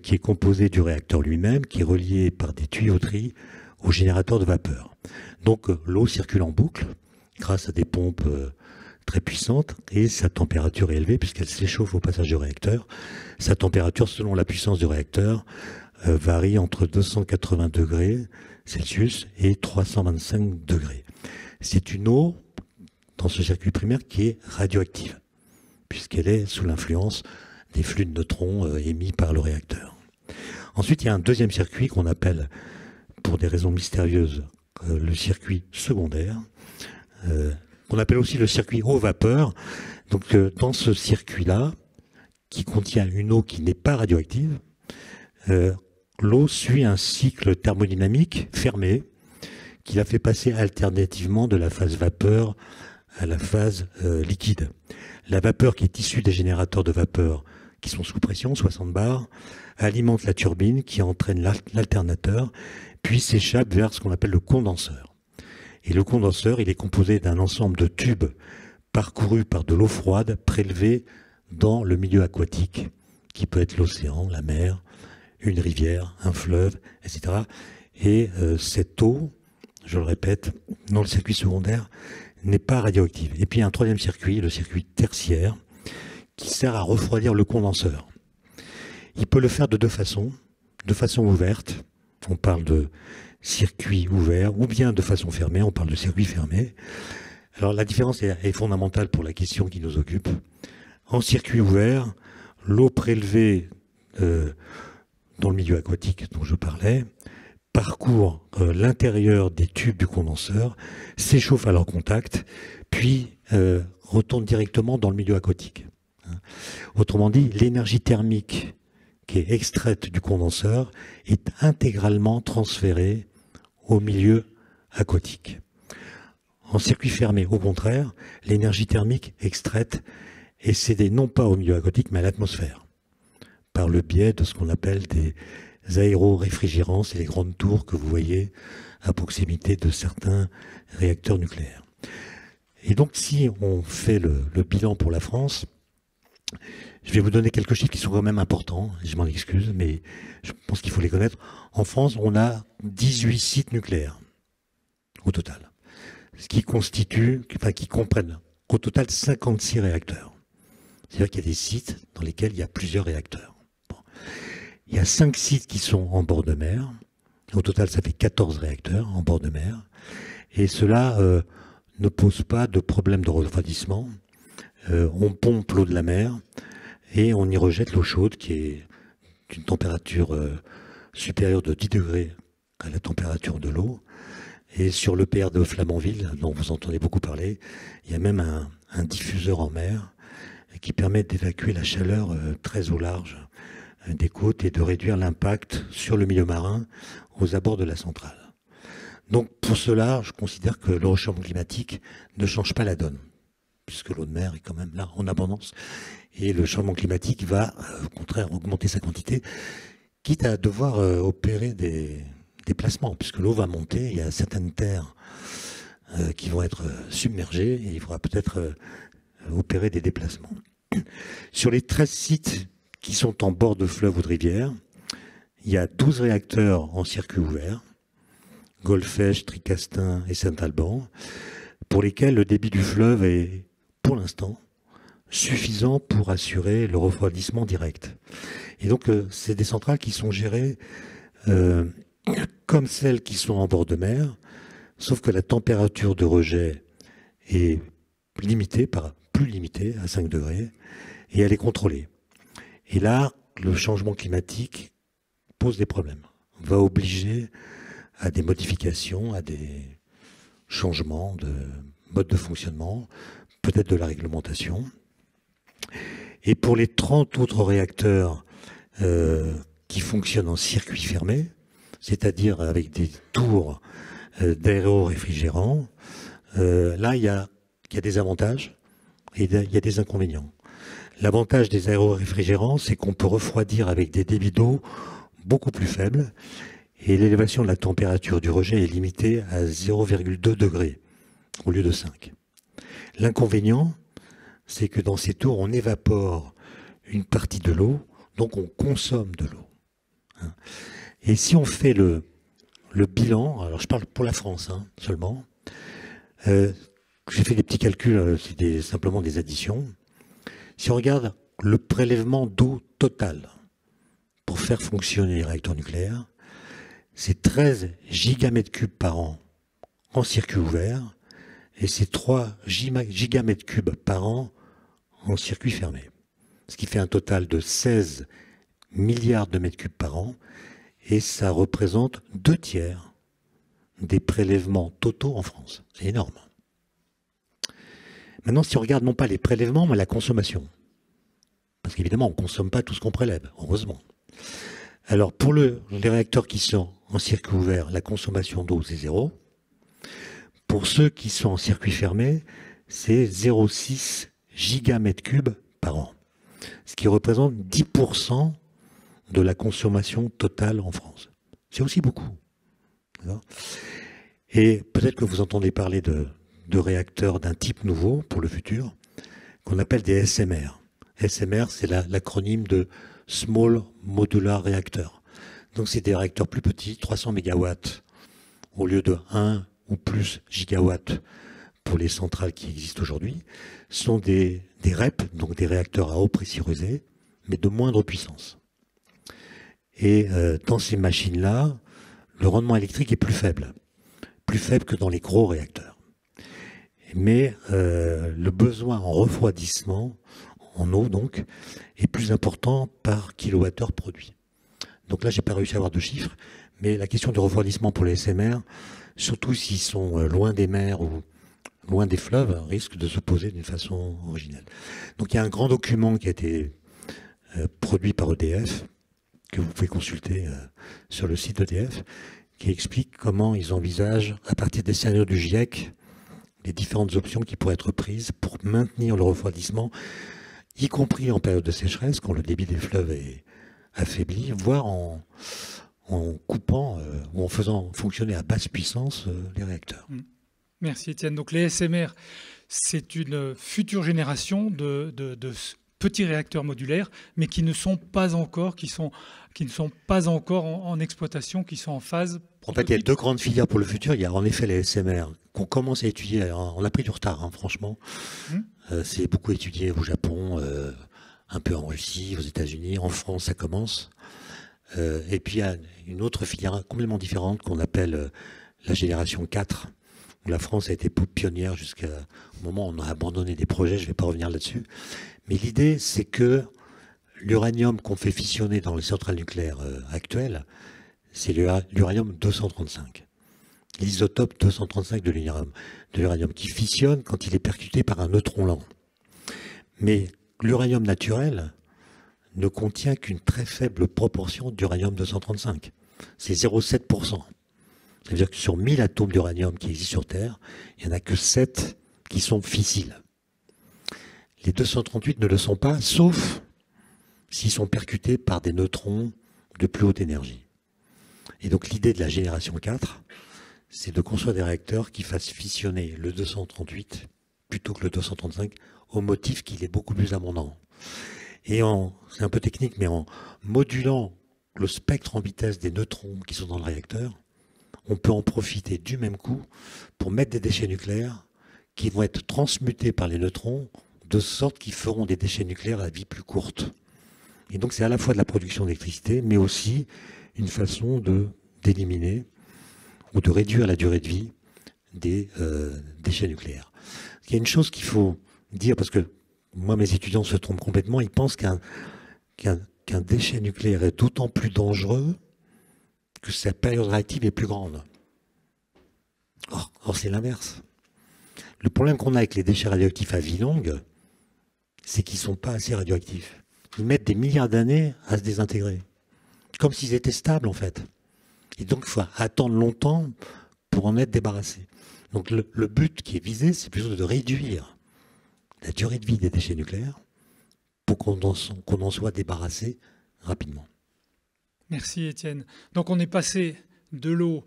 qui est composé du réacteur lui-même, qui est relié par des tuyauteries au générateur de vapeur. Donc l'eau circule en boucle grâce à des pompes très puissante, et sa température est élevée puisqu'elle s'échauffe au passage du réacteur. Sa température, selon la puissance du réacteur, varie entre 280 degrés Celsius et 325 degrés. C'est une eau, dans ce circuit primaire, qui est radioactive, puisqu'elle est sous l'influence des flux de neutrons émis par le réacteur. Ensuite, il y a un deuxième circuit qu'on appelle, pour des raisons mystérieuses, le circuit secondaire, qu'on appelle aussi le circuit eau-vapeur. Donc dans ce circuit-là, qui contient une eau qui n'est pas radioactive, l'eau suit un cycle thermodynamique fermé qui la fait passer alternativement de la phase vapeur à la phase liquide. La vapeur qui est issue des générateurs de vapeur qui sont sous pression, 60 bars, alimente la turbine qui entraîne l'alternateur, puis s'échappe vers ce qu'on appelle le condenseur. Et le condenseur, il est composé d'un ensemble de tubes parcourus par de l'eau froide prélevée dans le milieu aquatique, qui peut être l'océan, la mer, une rivière, un fleuve, etc. Et cette eau, je le répète, dans le circuit secondaire, n'est pas radioactive. Et puis il y a un troisième circuit, le circuit tertiaire, qui sert à refroidir le condenseur. Il peut le faire de deux façons ouverte, on parle de circuit ouvert, ou bien de façon fermée, on parle de circuit fermé. Alors la différence est fondamentale pour la question qui nous occupe. En circuit ouvert, l'eau prélevée dans le milieu aquatique dont je parlais parcourt l'intérieur des tubes du condenseur, s'échauffe à leur contact, puis retourne directement dans le milieu aquatique. Autrement dit, l'énergie thermique qui est extraite du condenseur est intégralement transférée au milieu aquatique. En circuit fermé, au contraire, l'énergie thermique extraite est cédée non pas au milieu aquatique, mais à l'atmosphère, par le biais de ce qu'on appelle des aéroréfrigérants, c'est les grandes tours que vous voyez à proximité de certains réacteurs nucléaires. Et donc, si on fait le bilan pour la France, je vais vous donner quelques chiffres qui sont quand même importants, je m'en excuse, mais je pense qu'il faut les connaître. En France, on a 18 sites nucléaires au total, ce qui qui comprennent au total 56 réacteurs. C'est-à-dire qu'il y a des sites dans lesquels il y a plusieurs réacteurs. Bon. Il y a 5 sites qui sont en bord de mer. Au total, ça fait 14 réacteurs en bord de mer. Et cela ne pose pas de problème de refroidissement. On pompe l'eau de la mer et on y rejette l'eau chaude qui est d'une température supérieure de 10 degrés à la température de l'eau. Et sur l'EPR de Flamanville, dont vous entendez beaucoup parler, il y a même un diffuseur en mer qui permet d'évacuer la chaleur très au large des côtes et de réduire l'impact sur le milieu marin aux abords de la centrale. Donc pour cela, je considère que le réchauffement climatique ne change pas la donne, puisque l'eau de mer est quand même là en abondance. Et le changement climatique va, au contraire, augmenter sa quantité, quitte à devoir opérer des déplacements, puisque l'eau va monter. Il y a certaines terres qui vont être submergés et il faudra peut-être opérer des déplacements. Sur les 13 sites qui sont en bord de fleuve ou de rivière, il y a 12 réacteurs en circuit ouvert, Golfech, Tricastin et Saint-Alban, pour lesquels le débit du fleuve est, pour l'instant, suffisant pour assurer le refroidissement direct. Et donc, c'est des centrales qui sont gérées comme celles qui sont en bord de mer, sauf que la température de rejet est limitée, plus limitée, à 5 degrés, et elle est contrôlée. Et là, le changement climatique pose des problèmes, va obliger à des modifications, à des changements de mode de fonctionnement, peut-être de la réglementation. Et pour les 30 autres réacteurs qui fonctionnent en circuit fermé, c'est-à-dire avec des tours d'aéroréfrigérants, là, il y a des avantages et il y a des inconvénients. L'avantage des aéroréfrigérants, c'est qu'on peut refroidir avec des débits d'eau beaucoup plus faibles et l'élévation de la température du rejet est limitée à 0,2 degrés au lieu de 5. L'inconvénient, c'est que dans ces tours, on évapore une partie de l'eau, donc on consomme de l'eau. Et si on fait le bilan, alors je parle pour la France seulement, j'ai fait des petits calculs, c'est simplement des additions. Si on regarde le prélèvement d'eau total pour faire fonctionner les réacteurs nucléaires, c'est 13 gigamètres cubes par an en circuit ouvert et c'est 3 gigamètres cubes par an en circuit fermé. Ce qui fait un total de 16 milliards de mètres cubes par an et ça représente 2/3 des prélèvements totaux en France. C'est énorme. Maintenant, si on regarde non pas les prélèvements, mais la consommation. Parce qu'évidemment, on ne consomme pas tout ce qu'on prélève, heureusement. Alors, pour les réacteurs qui sont en circuit ouvert, la consommation d'eau, c'est 0. Pour ceux qui sont en circuit fermé, c'est 0,6 gigamètres cubes par an. Ce qui représente 10% de la consommation totale en France. C'est aussi beaucoup. Et peut-être que vous entendez parler de réacteurs d'un type nouveau pour le futur, qu'on appelle des SMR. SMR, c'est l'acronyme de Small Modular Reactor. Donc c'est des réacteurs plus petits, 300 MW au lieu de 1 ou plus gigawatts pour les centrales qui existent aujourd'hui. Ce sont des REP, donc des réacteurs à eau pressurisée, mais de moindre puissance. Et dans ces machines-là, le rendement électrique est plus faible que dans les gros réacteurs. Mais le besoin en refroidissement, en eau donc, est plus important par kilowattheure produit. Donc là, j'ai pas réussi à avoir de chiffres, mais la question du refroidissement pour les SMR, surtout s'ils sont loin des mers ou loin des fleuves, risque de se poser d'une façon originelle. Donc il y a un grand document qui a été produit par EDF, que vous pouvez consulter sur le site d'EDF, qui explique comment ils envisagent, à partir des scénarios du GIEC, les différentes options qui pourraient être prises pour maintenir le refroidissement, y compris en période de sécheresse, quand le débit des fleuves est affaibli, voire en coupant ou en faisant fonctionner à basse puissance les réacteurs. Merci Étienne. Donc les SMR, c'est une future génération de petits réacteurs modulaires, mais qui ne sont pas encore, en exploitation, qui sont en phase. En fait, il y a deux grandes filières pour le futur. Il y a en effet les SMR qu'on commence à étudier. On a pris du retard, franchement. C'est beaucoup étudié au Japon, un peu en Russie, aux États-Unis. En France, ça commence. Et puis, il y a une autre filière complètement différente qu'on appelle la génération 4, où la France a été pionnière jusqu'au moment où on a abandonné des projets. Je ne vais pas revenir là-dessus. Mais l'idée, c'est que l'uranium qu'on fait fissionner dans les centrales nucléaires actuelles, c'est l'uranium 235. L'isotope 235 de l'uranium qui fissionne quand il est percuté par un neutron lent. Mais l'uranium naturel ne contient qu'une très faible proportion d'uranium 235. C'est 0,7%. C'est-à-dire que sur 1000 atomes d'uranium qui existent sur Terre, il n'y en a que 7 qui sont fissiles. Les 238 ne le sont pas, sauf s'ils sont percutés par des neutrons de plus haute énergie. Et donc l'idée de la génération 4, c'est de construire des réacteurs qui fassent fissionner le 238 plutôt que le 235, au motif qu'il est beaucoup plus abondant. Et c'est un peu technique, mais en modulant le spectre en vitesse des neutrons qui sont dans le réacteur, on peut en profiter du même coup pour mettre des déchets nucléaires qui vont être transmutés par les neutrons de sorte qu'ils feront des déchets nucléaires à vie plus courte. Et donc c'est à la fois de la production d'électricité, mais aussi une façon d'éliminer ou de réduire la durée de vie des déchets nucléaires. Il y a une chose qu'il faut dire, parce que moi mes étudiants se trompent complètement, ils pensent qu'un déchet nucléaire est d'autant plus dangereux que sa période réactive est plus grande. Or c'est l'inverse. Le problème qu'on a avec les déchets radioactifs à vie longue, c'est qu'ils ne sont pas assez radioactifs. Ils mettent des milliards d'années à se désintégrer. Comme s'ils étaient stables, en fait. Et donc, il faut attendre longtemps pour en être débarrassé. Donc, le but qui est visé, c'est plutôt de réduire la durée de vie des déchets nucléaires pour qu'on en soit débarrassé rapidement. Merci, Étienne. Donc, on est passé de l'eau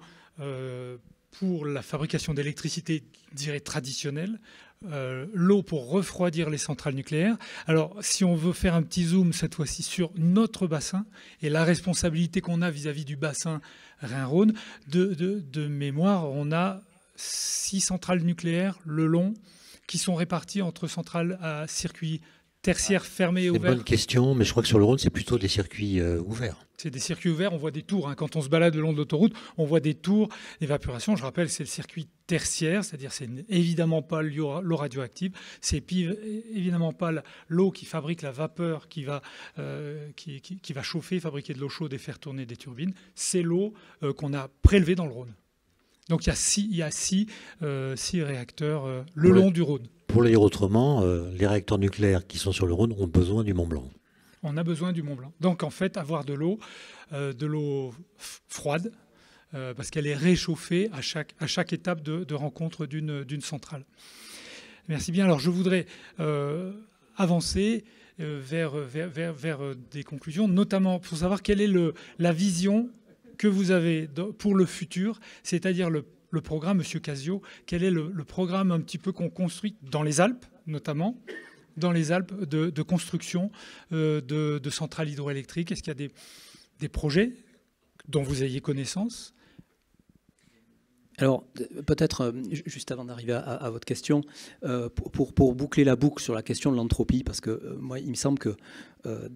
pour la fabrication d'électricité, je dirais, traditionnelle, l'eau pour refroidir les centrales nucléaires. Alors, si on veut faire un petit zoom cette fois-ci sur notre bassin et la responsabilité qu'on a vis-à-vis du bassin Rhin-Rhône, de mémoire, on a 6 centrales nucléaires le long qui sont réparties entre centrales à circuit tertiaire fermé et ouvert. C'est une bonne question, mais je crois que sur le Rhône, c'est plutôt des circuits ouverts. C'est des circuits ouverts, on voit des tours. Quand on se balade le long de l'autoroute, on voit des tours d'évaporation. Je rappelle, c'est le circuit tertiaire, c'est-à-dire c'est évidemment pas l'eau radioactive, c'est évidemment pas l'eau qui fabrique la vapeur qui va chauffer, fabriquer de l'eau chaude et faire tourner des turbines. C'est l'eau qu'on a prélevée dans le Rhône. Donc il y a six réacteurs le long du Rhône. Pour le dire autrement, les réacteurs nucléaires qui sont sur le Rhône ont besoin du Mont Blanc. On a besoin du Mont Blanc. Donc en fait, avoir de l'eau froide, parce qu'elle est réchauffée à chaque étape de rencontre d'une centrale. Merci bien. Alors je voudrais avancer vers des conclusions, notamment pour savoir quelle est la vision que vous avez pour le futur, c'est-à-dire le programme, Monsieur Casio, quel est le programme un petit peu qu'on construit dans les Alpes, notamment, dans les Alpes de construction de centrales hydroélectriques? Est-ce qu'il y a des projets dont vous ayez connaissance? Alors, peut-être, juste avant d'arriver à votre question, pour boucler la boucle sur la question de l'entropie, parce que moi, il me semble que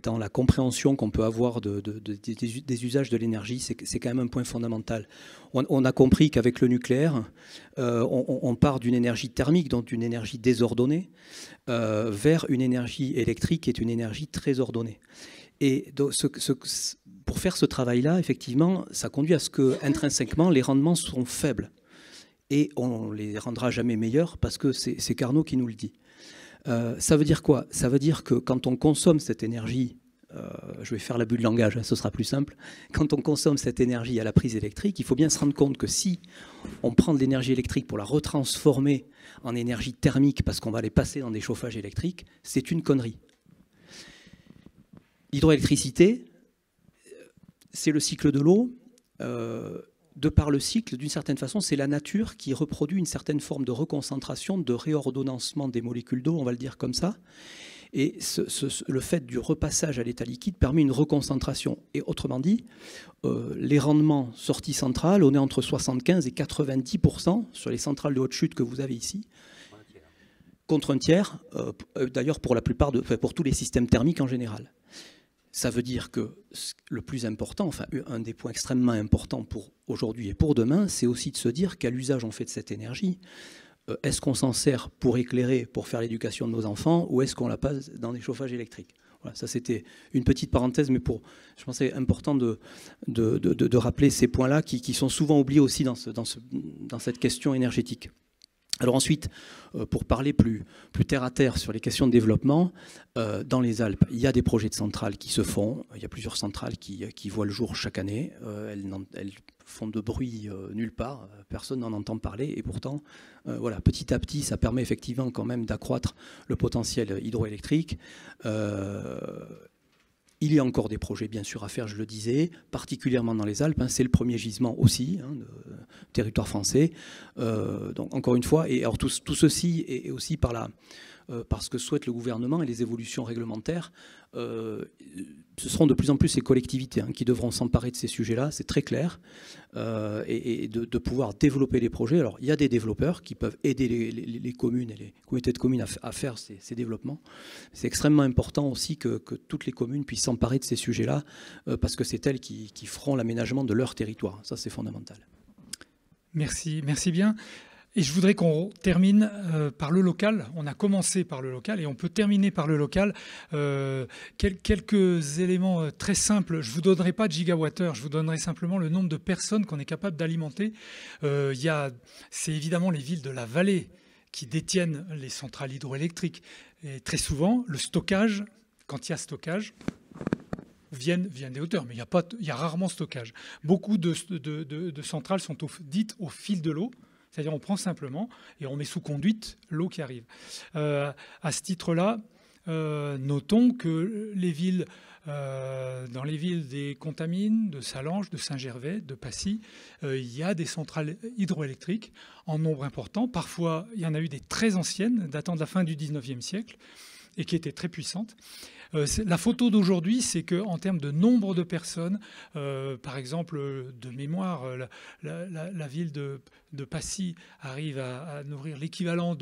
dans la compréhension qu'on peut avoir des usages de l'énergie, c'est quand même un point fondamental. On a compris qu'avec le nucléaire, on part d'une énergie thermique, donc d'une énergie désordonnée, vers une énergie électrique qui est une énergie très ordonnée. Et donc, pour faire ce travail-là, effectivement, ça conduit à ce que, intrinsèquement, les rendements sont faibles. Et on ne les rendra jamais meilleurs parce que c'est Carnot qui nous le dit. Ça veut dire quoi? Ça veut dire que quand on consomme cette énergie, je vais faire l'abus de langage, ce sera plus simple, quand on consomme cette énergie à la prise électrique, il faut bien se rendre compte que si on prend de l'énergie électrique pour la retransformer en énergie thermique parce qu'on va les passer dans des chauffages électriques, c'est une connerie. L'hydroélectricité, c'est le cycle de l'eau. De par le cycle, d'une certaine façon, c'est la nature qui reproduit une certaine forme de reconcentration, de réordonnancement des molécules d'eau, on va le dire comme ça. Et le fait du repassage à l'état liquide permet une reconcentration. Et autrement dit, les rendements sorties centrales, on est entre 75 et 90% sur les centrales de haute chute que vous avez ici, contre un tiers, d'ailleurs pour la plupart pour tous les systèmes thermiques en général. Ça veut dire que le plus important, enfin un des points extrêmement importants pour aujourd'hui et pour demain, c'est aussi de se dire quel usage on fait de cette énergie. Est-ce qu'on s'en sert pour éclairer, pour faire l'éducation de nos enfants, ou est-ce qu'on la passe dans des chauffages électriques? Voilà, ça c'était une petite parenthèse, mais je pensais important de rappeler ces points-là qui sont souvent oubliés aussi dans cette question énergétique. Alors ensuite, pour parler plus terre à terre sur les questions de développement, dans les Alpes, il y a des projets de centrales qui se font. Il y a plusieurs centrales qui voient le jour chaque année. Elles font de bruit nulle part. Personne n'en entend parler. Et pourtant, voilà, petit à petit, ça permet effectivement quand même d'accroître le potentiel hydroélectrique. il y a encore des projets, bien sûr, à faire, je le disais, particulièrement dans les Alpes. Hein, c'est le premier gisement aussi, hein, de territoire français. Donc, encore une fois, et alors tout ceci est aussi par ce que souhaite le gouvernement et les évolutions réglementaires. Ce seront de plus en plus les collectivités qui devront s'emparer de ces sujets-là, c'est très clair, et de pouvoir développer les projets. Alors, il y a des développeurs qui peuvent aider les communes et les communautés de communes à faire ces développements. C'est extrêmement important aussi que toutes les communes puissent s'emparer de ces sujets-là, parce que c'est elles qui feront l'aménagement de leur territoire. Ça, c'est fondamental. Merci bien. Et je voudrais qu'on termine par le local. On a commencé par le local et on peut terminer par le local. Quelques éléments très simples. Je ne vous donnerai pas de gigawattheure, je vous donnerai simplement le nombre de personnes qu'on est capable d'alimenter. C'est évidemment les villes de la vallée qui détiennent les centrales hydroélectriques. Et très souvent, le stockage, quand il y a stockage, viennent des hauteurs, mais il y a rarement stockage. Beaucoup de centrales sont dites au fil de l'eau. C'est-à-dire on prend simplement et on met sous conduite l'eau qui arrive. À ce titre-là, notons que dans les villes des Contamines, de Sallanches, de Saint-Gervais, de Passy, il y a des centrales hydroélectriques en nombre important. Parfois, il y en a eu des très anciennes, datant de la fin du 19e siècle, et qui étaient très puissantes. La photo d'aujourd'hui, c'est qu'en termes de nombre de personnes, par exemple, de mémoire, la ville de Passy arrive à nourrir l'équivalent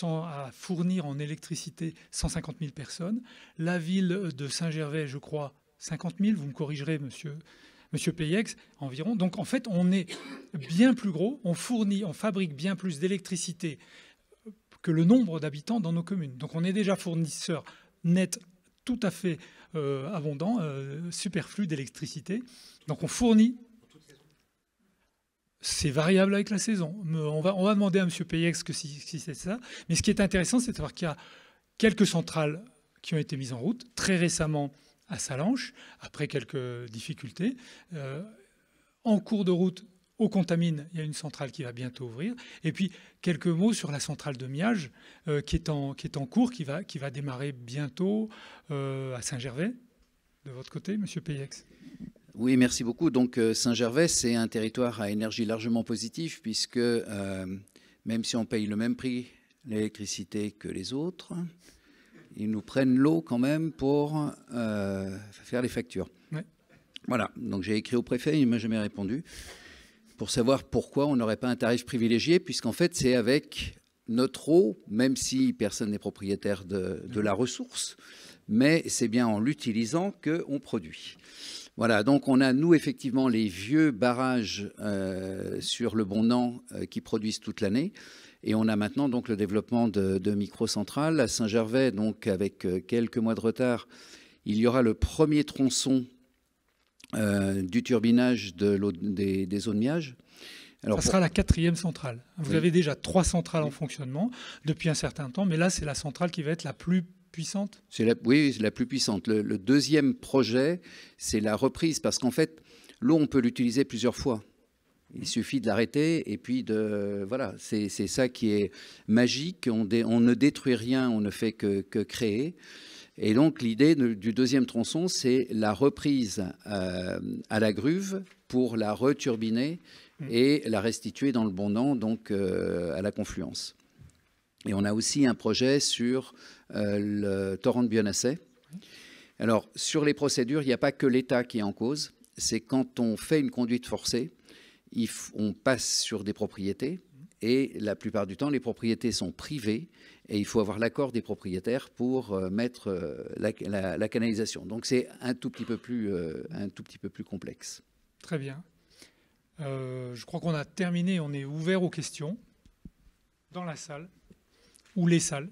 à fournir en électricité 150 000 personnes. La ville de Saint-Gervais, je crois, 50 000, vous me corrigerez, Monsieur Peyex, environ. Donc en fait, on est bien plus gros, on fabrique bien plus d'électricité que le nombre d'habitants dans nos communes. Donc on est déjà fournisseur net tout à fait abondant, superflu d'électricité. Donc on fournit. C'est variable avec la saison. On va demander à M. Peyex si c'est ça. Mais ce qui est intéressant, c'est de savoir qu'il y a quelques centrales qui ont été mises en route, très récemment à Sallanches, après quelques difficultés. En cours de route, aux Contamines, il y a une centrale qui va bientôt ouvrir. Et puis, quelques mots sur la centrale de Miage, qui est en cours, qui va démarrer bientôt à Saint-Gervais. De votre côté, M. Peyex. Oui, merci beaucoup. Donc, Saint-Gervais, c'est un territoire à énergie largement positive, puisque même si on paye le même prix l'électricité que les autres, ils nous prennent l'eau quand même pour faire les factures. Ouais. Voilà. Donc, j'ai écrit au préfet, il ne m'a jamais répondu, pour savoir pourquoi on n'aurait pas un tarif privilégié, puisqu'en fait, c'est avec notre eau, même si personne n'est propriétaire de la ressource, mais c'est bien en l'utilisant qu'on produit. Voilà, donc on a, nous, effectivement, les vieux barrages sur le Bondan qui produisent toute l'année, et on a maintenant donc le développement de microcentrales. À Saint-Gervais, donc avec quelques mois de retard, il y aura le premier tronçon du turbinage des eaux de Miage. Alors, ça sera la 4e centrale. Vous avez déjà 3 centrales en fonctionnement depuis un certain temps, mais là, c'est la centrale qui va être la plus puissante. Oui, c'est la plus puissante. Le deuxième projet, c'est la reprise, parce qu'en fait, l'eau, on peut l'utiliser plusieurs fois. Il suffit de l'arrêter, et puis voilà, c'est ça qui est magique. On ne détruit rien, on ne fait que créer. Et donc, l'idée du deuxième tronçon, c'est la reprise à la gruve pour la returbiner et la restituer dans le Bondan, donc à la confluence. Et on a aussi un projet sur le torrent de Bionasset. Alors, sur les procédures, il n'y a pas que l'État qui est en cause. C'est quand on fait une conduite forcée, on passe sur des propriétés. Et la plupart du temps, les propriétés sont privées et il faut avoir l'accord des propriétaires pour mettre la canalisation. Donc c'est un tout petit peu plus complexe. Très bien. Je crois qu'on a terminé. On est ouvert aux questions dans la salle ou les salles.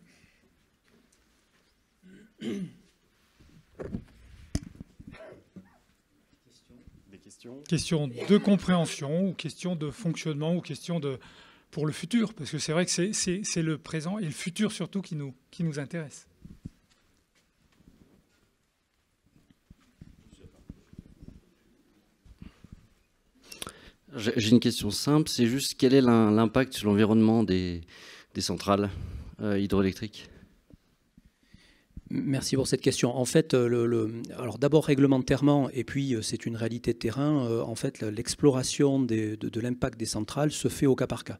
Questions de compréhension ou questions de fonctionnement ou questions pour le futur, parce que c'est vrai que c'est le présent et le futur surtout qui nous intéresse. J'ai une question simple, c'est juste quel est l'impact sur l'environnement des centrales hydroélectriques ? Merci pour cette question. En fait, alors d'abord réglementairement, et puis c'est une réalité de terrain, en fait, l'exploration de l'impact des centrales se fait au cas par cas.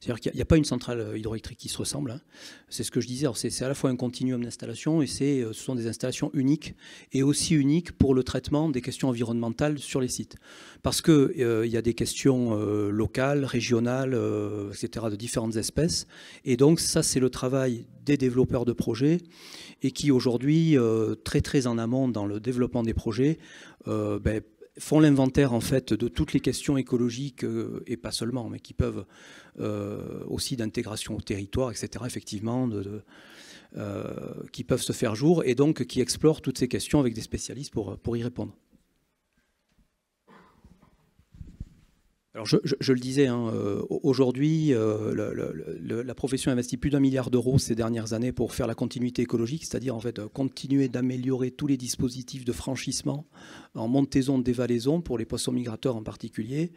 C'est-à-dire qu'il n'y a pas une centrale hydroélectrique qui se ressemble. Hein. C'est ce que je disais. C'est à la fois un continuum d'installation et ce sont des installations uniques et aussi uniques pour le traitement des questions environnementales sur les sites. Parce qu'il y a des questions locales, régionales, etc., de différentes espèces. Et donc ça, c'est le travail des développeurs de projets et qui aujourd'hui, très très en amont dans le développement des projets, font l'inventaire en fait de toutes les questions écologiques et pas seulement, mais qui peuvent aussi d'intégration au territoire, etc. Effectivement, qui peuvent se faire jour et donc qui explorent toutes ces questions avec des spécialistes pour y répondre. Alors je le disais, hein, aujourd'hui, la profession investit plus d'1 milliard d'euros ces dernières années pour faire la continuité écologique, c'est-à-dire en fait continuer d'améliorer tous les dispositifs de franchissement en montaison, dévalaison pour les poissons migrateurs en particulier.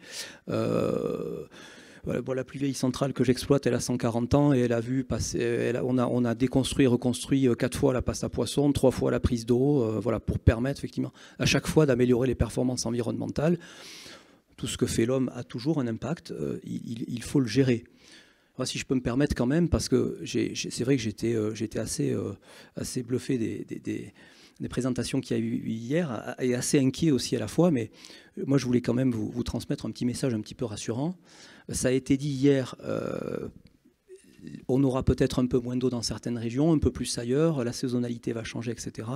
Voilà, la plus vieille centrale que j'exploite, elle a 140 ans et elle a vu passer. On a déconstruit et reconstruit 4 fois la passe à poissons, 3 fois la prise d'eau, voilà, pour permettre effectivement à chaque fois d'améliorer les performances environnementales. Tout ce que fait l'homme a toujours un impact, il faut le gérer. Alors, si je peux me permettre quand même, parce que c'est vrai que j'étais assez bluffé des présentations qu'il y a eu hier, et assez inquiet aussi à la fois, mais moi je voulais quand même vous transmettre un petit message un petit peu rassurant. Ça a été dit hier, on aura peut-être un peu moins d'eau dans certaines régions, un peu plus ailleurs, la saisonnalité va changer, etc.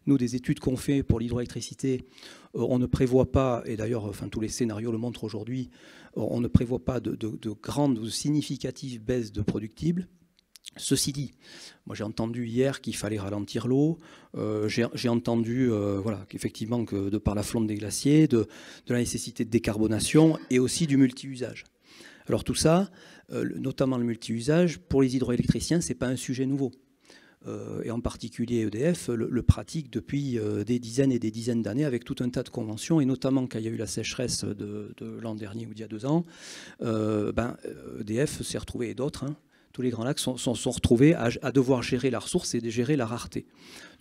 Nous, des études qu'on fait pour l'hydroélectricité, on ne prévoit pas, et d'ailleurs enfin, tous les scénarios le montrent aujourd'hui, on ne prévoit pas de grandes ou significatives baisses de productibles. Ceci dit, moi j'ai entendu hier qu'il fallait ralentir l'eau, j'ai entendu voilà, qu'effectivement que de par la fonte des glaciers, de la nécessité de décarbonation et aussi du multi-usage. Alors tout ça, notamment le multi-usage, pour les hydroélectriciens, ce n'est pas un sujet nouveau. Et en particulier EDF le pratique depuis des dizaines et des dizaines d'années avec tout un tas de conventions, et notamment quand il y a eu la sécheresse de l'an dernier ou d'il y a 2 ans, EDF s'est retrouvé, et d'autres, hein, tous les grands lacs sont retrouvés à devoir gérer la ressource et de gérer la rareté.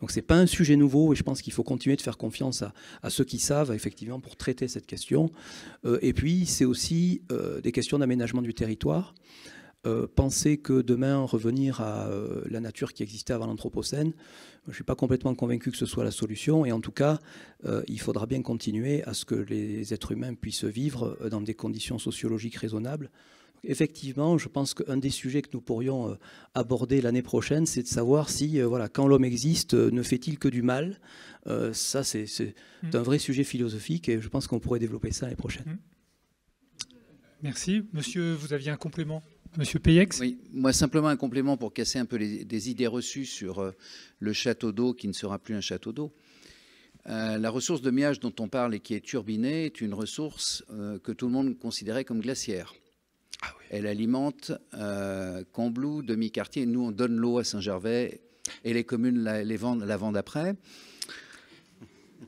Donc ce n'est pas un sujet nouveau, et je pense qu'il faut continuer de faire confiance à ceux qui savent effectivement pour traiter cette question. Et puis c'est aussi des questions d'aménagement du territoire. Penser que demain revenir à la nature qui existait avant l'Anthropocène, je ne suis pas complètement convaincu que ce soit la solution, et en tout cas il faudra bien continuer à ce que les êtres humains puissent vivre dans des conditions sociologiques raisonnables. Effectivement, je pense qu'un des sujets que nous pourrions aborder l'année prochaine, c'est de savoir si, voilà, quand l'homme existe, ne fait-il que du mal. Ça, c'est un vrai sujet philosophique, et je pense qu'on pourrait développer ça l'année prochaine. Merci. Monsieur, vous aviez un complément ? Monsieur Peyex ? Oui, moi simplement un complément pour casser un peu des idées reçues sur le château d'eau qui ne sera plus un château d'eau. La ressource de Miage dont on parle et qui est turbinée est une ressource que tout le monde considérait comme glaciaire. Ah oui. Elle alimente Combloux, Demi-Quartier. Nous, on donne l'eau à Saint-Gervais et les communes la vendent après.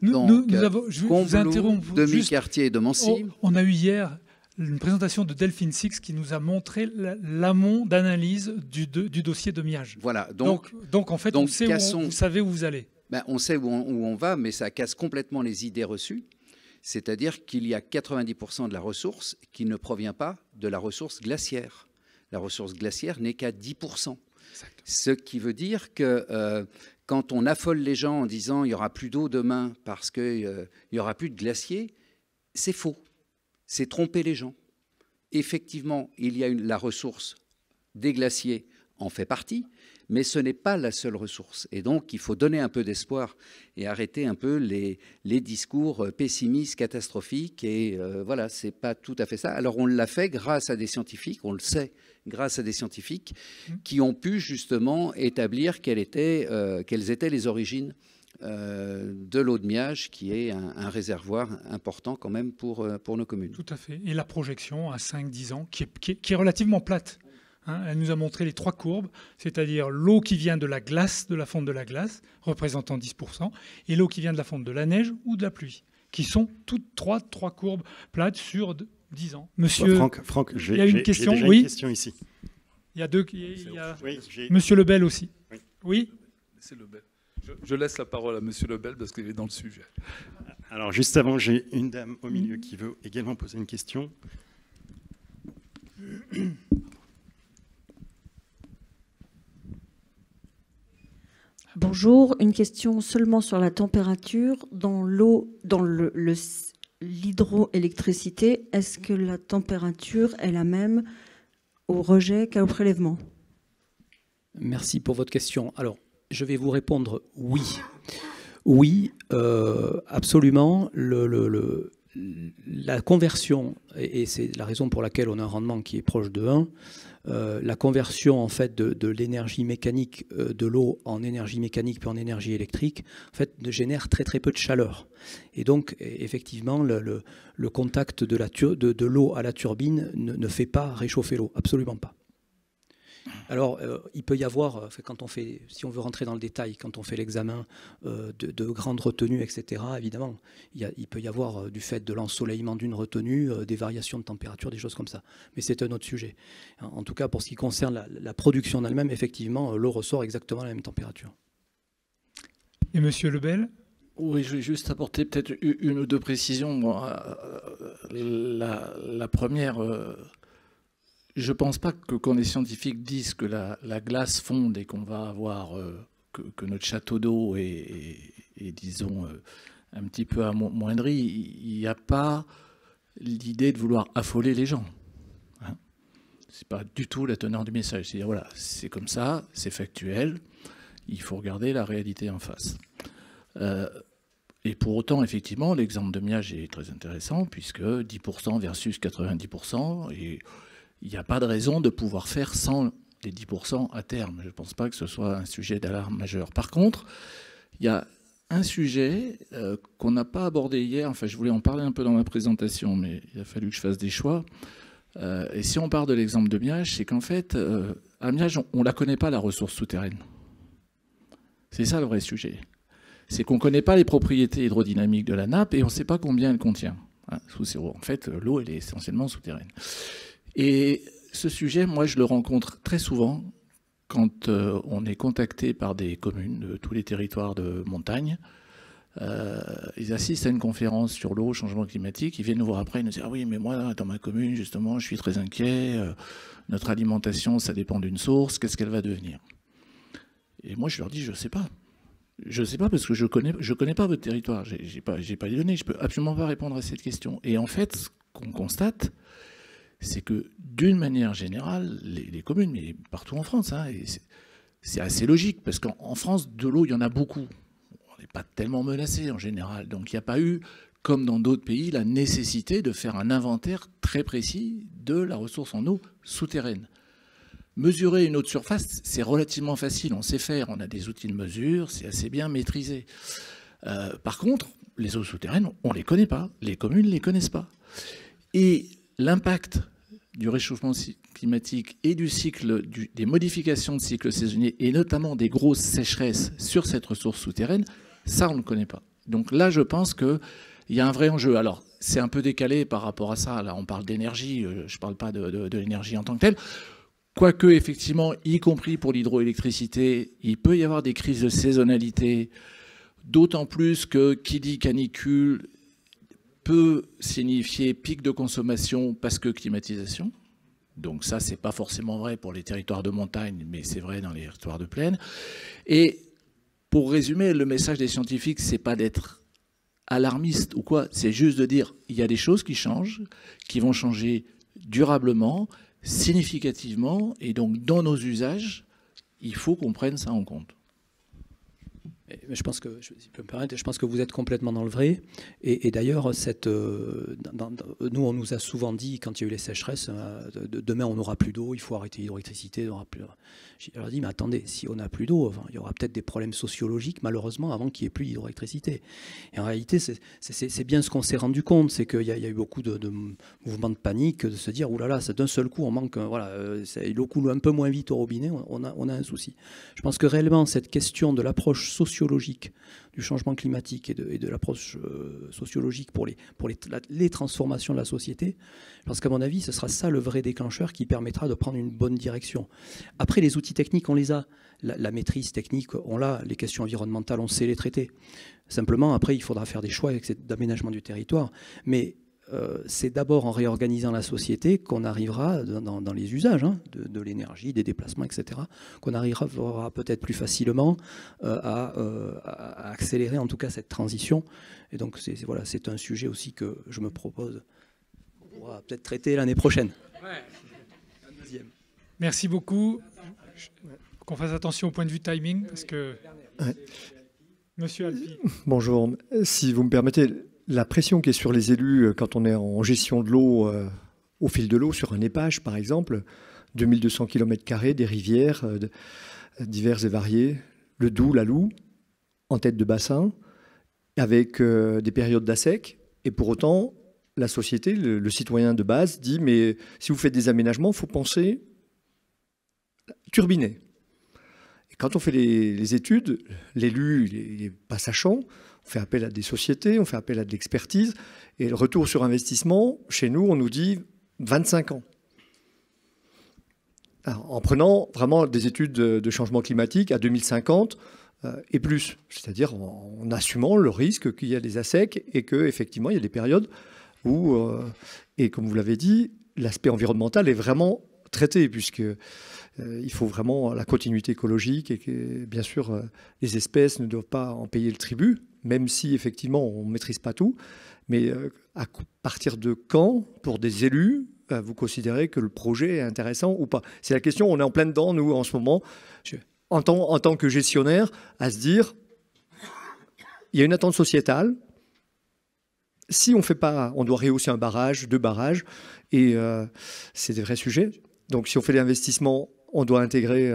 Donc, je vous interromps. Demi-Quartier et de Mancy. On a eu hier une présentation de Delphine Six qui nous a montré l'amont d'analyse du dossier de Miage. Voilà. Donc en fait, on sait vous savez où vous allez. Ben, on sait où on va, mais ça casse complètement les idées reçues. C'est-à-dire qu'il y a 90% de la ressource qui ne provient pas de la ressource glaciaire. La ressource glaciaire n'est qu'à 10%. Exactement. Ce qui veut dire que quand on affole les gens en disant il n'y aura plus d'eau demain parce qu'il n'y aura plus de glaciers, c'est faux. C'est tromper les gens. Effectivement, il y a la ressource des glaciers en fait partie, mais ce n'est pas la seule ressource. Et donc, il faut donner un peu d'espoir et arrêter un peu les discours pessimistes, catastrophiques. Et voilà, ce n'est pas tout à fait ça. Alors, on l'a fait grâce à des scientifiques, on le sait, grâce à des scientifiques qui ont pu justement établir quelles étaient les origines de l'eau de Miage, qui est un réservoir important quand même pour nos communes. Tout à fait. Et la projection à 5-10 ans, qui est relativement plate. Hein, elle nous a montré les 3 courbes, c'est-à-dire l'eau qui vient de la glace, de la fonte de la glace, représentant 10%, et l'eau qui vient de la fonte de la neige ou de la pluie, qui sont toutes 3 courbes plates sur 10 ans. Monsieur, Franck, il y a une question. J'ai Oui. une question ici. Il y a deux. Monsieur Lebel aussi. Oui. Monsieur Lebel. Je laisse la parole à Monsieur Lebel parce qu'il est dans le sujet. Alors, juste avant, j'ai une dame au milieu qui veut également poser une question. Bonjour, une question seulement sur la température. Dans l'eau, dans l'hydroélectricité, est-ce que la température est la même au rejet qu'au prélèvement? Merci pour votre question. Alors, je vais vous répondre oui. Oui, absolument. La conversion, et c'est la raison pour laquelle on a un rendement qui est proche de 1, la conversion en fait de l'énergie mécanique de l'eau en énergie mécanique puis en énergie électrique en fait génère très très peu de chaleur. Et donc effectivement le contact de l'eau à la turbine ne fait pas réchauffer l'eau, absolument pas. Alors, il peut y avoir, quand on fait, si on veut rentrer dans le détail, quand on fait l'examen de grandes retenues, etc., évidemment, il peut y avoir, du fait de l'ensoleillement d'une retenue, des variations de température, des choses comme ça. Mais c'est un autre sujet. En tout cas, pour ce qui concerne la production en elle-même, effectivement, l'eau ressort exactement à la même température. Et Monsieur Lebel? Oui, je vais juste apporter peut-être une ou deux précisions. Bon, la première... je ne pense pas que quand les scientifiques disent que la glace fonde et qu'on va avoir que notre château d'eau est, disons, un petit peu amoindri, il n'y a pas l'idée de vouloir affoler les gens. Hein, ce n'est pas du tout la teneur du message. C'est-à-dire, voilà, c'est comme ça, c'est factuel, il faut regarder la réalité en face. Et pour autant, effectivement, l'exemple de Miage est très intéressant, puisque 10% versus 90%, et il n'y a pas de raison de pouvoir faire sans les 10% à terme. Je ne pense pas que ce soit un sujet d'alarme majeur. Par contre, il y a un sujet qu'on n'a pas abordé hier. Enfin, je voulais en parler un peu dans ma présentation, mais il a fallu que je fasse des choix. Et si on part de l'exemple de Miage, c'est qu'en fait, à Miage, on ne la connaît pas, la ressource souterraine. C'est ça le vrai sujet. C'est qu'on ne connaît pas les propriétés hydrodynamiques de la nappe et on ne sait pas combien elle contient. Hein, sous zéro. En fait, l'eau, elle est essentiellement souterraine. Et ce sujet, moi, je le rencontre très souvent quand on est contacté par des communes de tous les territoires de montagne. Ils assistent à une conférence sur l'eau, changement climatique. Ils viennent nous voir après, ils nous disent « Ah oui, mais moi, dans ma commune, justement, je suis très inquiet. Notre alimentation, ça dépend d'une source. Qu'est-ce qu'elle va devenir ?» Et moi, je leur dis « Je ne sais pas. Je ne sais pas parce que je connais pas votre territoire. J'ai pas les données. Je ne peux absolument pas répondre à cette question. » Et en fait, ce qu'on constate, c'est que d'une manière générale, les communes, mais partout en France, hein, c'est assez logique, parce qu'en France, de l'eau, il y en a beaucoup. On n'est pas tellement menacé en général. Donc il n'y a pas eu, comme dans d'autres pays, la nécessité de faire un inventaire très précis de la ressource en eau souterraine. Mesurer une eau de surface, c'est relativement facile, on sait faire, on a des outils de mesure, c'est assez bien maîtrisé. Par contre, les eaux souterraines, on ne les connaît pas, les communes ne les connaissent pas. Et l'impact du réchauffement climatique et du cycle, des modifications de cycle saisonnier, et notamment des grosses sécheresses sur cette ressource souterraine, ça, on ne connaît pas. Donc là, je pense qu'il y a un vrai enjeu. Alors, c'est un peu décalé par rapport à ça. Là, on parle d'énergie, je ne parle pas de l'énergie en tant que telle. Quoique, effectivement, y compris pour l'hydroélectricité, il peut y avoir des crises de saisonnalité, d'autant plus que qui dit canicule peut signifier pic de consommation parce que climatisation. Donc ça, c'est pas forcément vrai pour les territoires de montagne, mais c'est vrai dans les territoires de plaine. Et pour résumer, le message des scientifiques, c'est pas d'être alarmiste ou quoi, c'est juste de dire il y a des choses qui changent, qui vont changer durablement, significativement, et donc dans nos usages, il faut qu'on prenne ça en compte. Je pense que, si je peux me permettre, je pense que vous êtes complètement dans le vrai. Et d'ailleurs, nous, on nous a souvent dit, quand il y a eu les sécheresses, demain, on n'aura plus d'eau, il faut arrêter l'hydroélectricité. Je leur ai dit, mais attendez, si on n'a plus d'eau, il y aura peut-être des problèmes sociologiques, malheureusement, avant qu'il n'y ait plus d'hydroélectricité. Et en réalité, c'est bien ce qu'on s'est rendu compte, c'est qu'il y a eu beaucoup de mouvements de panique, de se dire, oulala, d'un seul coup, on manque, voilà, l'eau coule un peu moins vite au robinet, on a un souci. Je pense que réellement, cette question de l'approche sociologique sociologique du changement climatique et de l'approche sociologique pour les transformations de la société, parce qu'à mon avis, ce sera ça le vrai déclencheur qui permettra de prendre une bonne direction. Après, les outils techniques, on les a. La maîtrise technique, on l'a. Les questions environnementales, on sait les traiter. Simplement, après, il faudra faire des choix d'aménagement du territoire. Mais c'est d'abord en réorganisant la société qu'on arrivera dans les usages de l'énergie, des déplacements, etc., qu'on arrivera peut-être plus facilement à accélérer en tout cas cette transition. Et donc c'est un sujet aussi que je me propose qu'on pourra peut-être traiter l'année prochaine. Ouais. Merci beaucoup. Qu'on fasse attention au point de vue timing, parce que... Ouais. Monsieur Alpi. Bonjour. Si vous me permettez... La pression qui est sur les élus quand on est en gestion de l'eau, au fil de l'eau, sur un épage par exemple, 2200 km², des rivières diverses et variées, le Doubs, la Loue, en tête de bassin, avec des périodes d'assec. Et pour autant, la société, le citoyen de base, dit mais si vous faites des aménagements, il faut penser turbiner. Et quand on fait les études, l'élu, il n'est pas sachant. On fait appel à des sociétés, on fait appel à de l'expertise. Et le retour sur investissement, chez nous, on nous dit 25 ans. Alors, en prenant vraiment des études de changement climatique à 2050 et plus. C'est-à-dire en assumant le risque qu'il y a des assecs et qu'effectivement, il y a des périodes où, et comme vous l'avez dit, l'aspect environnemental est vraiment traité, puisque il faut vraiment la continuité écologique et que, bien sûr, les espèces ne doivent pas en payer le tribut, même si, effectivement, on ne maîtrise pas tout. Mais à partir de quand, pour des élus, vous considérez que le projet est intéressant ou pas? C'est la question, on est en plein dedans, nous, en ce moment, en tant que gestionnaire, à se dire, il y a une attente sociétale. Si on ne fait pas, on doit rehausser un barrage, 2 barrages, et c'est des vrais sujets. Donc, si on fait des investissements, on doit intégrer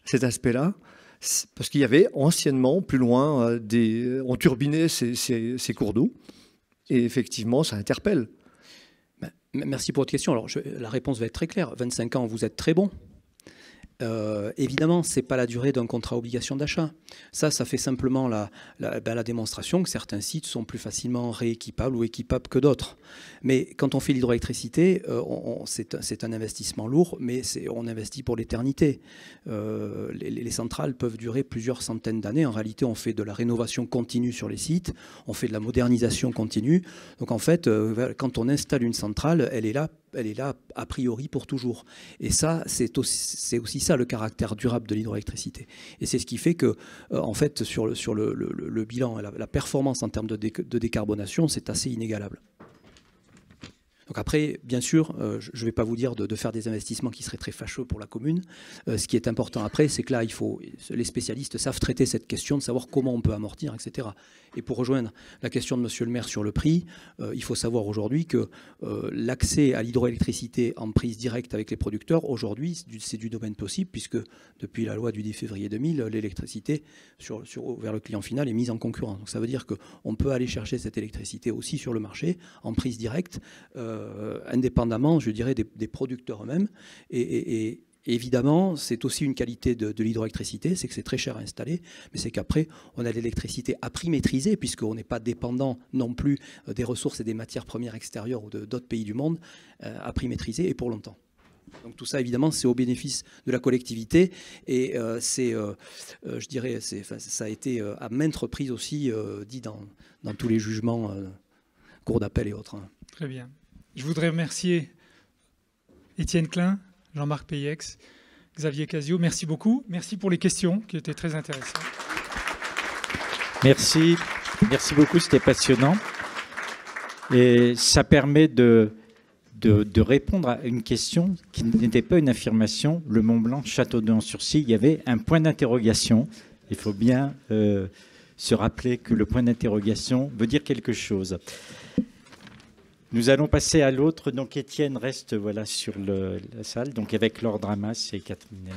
cet aspect-là, parce qu'il y avait anciennement, plus loin, on turbinait ces cours d'eau, et effectivement, ça interpelle. Merci pour votre question. Alors, la réponse va être très claire. 25 ans, vous êtes très bon. Évidemment, ce n'est pas la durée d'un contrat obligation d'achat. Ça fait simplement la démonstration que certains sites sont plus facilement rééquipables ou équipables que d'autres. Mais quand on fait l'hydroélectricité, c'est un investissement lourd, mais on investit pour l'éternité. Les centrales peuvent durer plusieurs centaines d'années. En réalité, on fait de la rénovation continue sur les sites, on fait de la modernisation continue. Donc en fait, quand on installe une centrale, elle est là a priori pour toujours. Et ça, c'est aussi ça le caractère durable de l'hydroélectricité. Et c'est ce qui fait que, en fait, sur le bilan, la performance en termes de décarbonation, c'est assez inégalable. Donc après, bien sûr, je ne vais pas vous dire de faire des investissements qui seraient très fâcheux pour la commune. Ce qui est important après, c'est que là, les spécialistes savent traiter cette question de savoir comment on peut amortir, etc. Et pour rejoindre la question de Monsieur le maire sur le prix, il faut savoir aujourd'hui que l'accès à l'hydroélectricité en prise directe avec les producteurs, aujourd'hui, c'est du domaine possible, puisque depuis la loi du 10 février 2000, l'électricité vers le client final est mise en concurrence. Donc ça veut dire qu'on peut aller chercher cette électricité aussi sur le marché, en prise directe, indépendamment, je dirais, des producteurs eux-mêmes. Et évidemment, c'est aussi une qualité de l'hydroélectricité, c'est que c'est très cher à installer, mais c'est qu'après, on a l'électricité à prix maîtrisé, puisqu'on n'est pas dépendant non plus des ressources et des matières premières extérieures ou d'autres pays du monde, à prix maîtrisé et pour longtemps. Donc tout ça, évidemment, c'est au bénéfice de la collectivité, et je dirais, ça a été à maintes reprises aussi dit dans tous les jugements, cours d'appel et autres. Très bien. Je voudrais remercier Étienne Klein, Jean-Marc Peyex, Xavier Casio. Merci beaucoup. Merci pour les questions qui étaient très intéressantes. Merci. Merci beaucoup, c'était passionnant. Et ça permet de répondre à une question qui n'était pas une affirmation. Le Mont-Blanc, Châteauneuf-sur-Sille, il y avait un point d'interrogation. Il faut bien se rappeler que le point d'interrogation veut dire quelque chose. Nous allons passer à l'autre. Donc Étienne reste sur la salle, donc avec Laure Dramas et Catherine.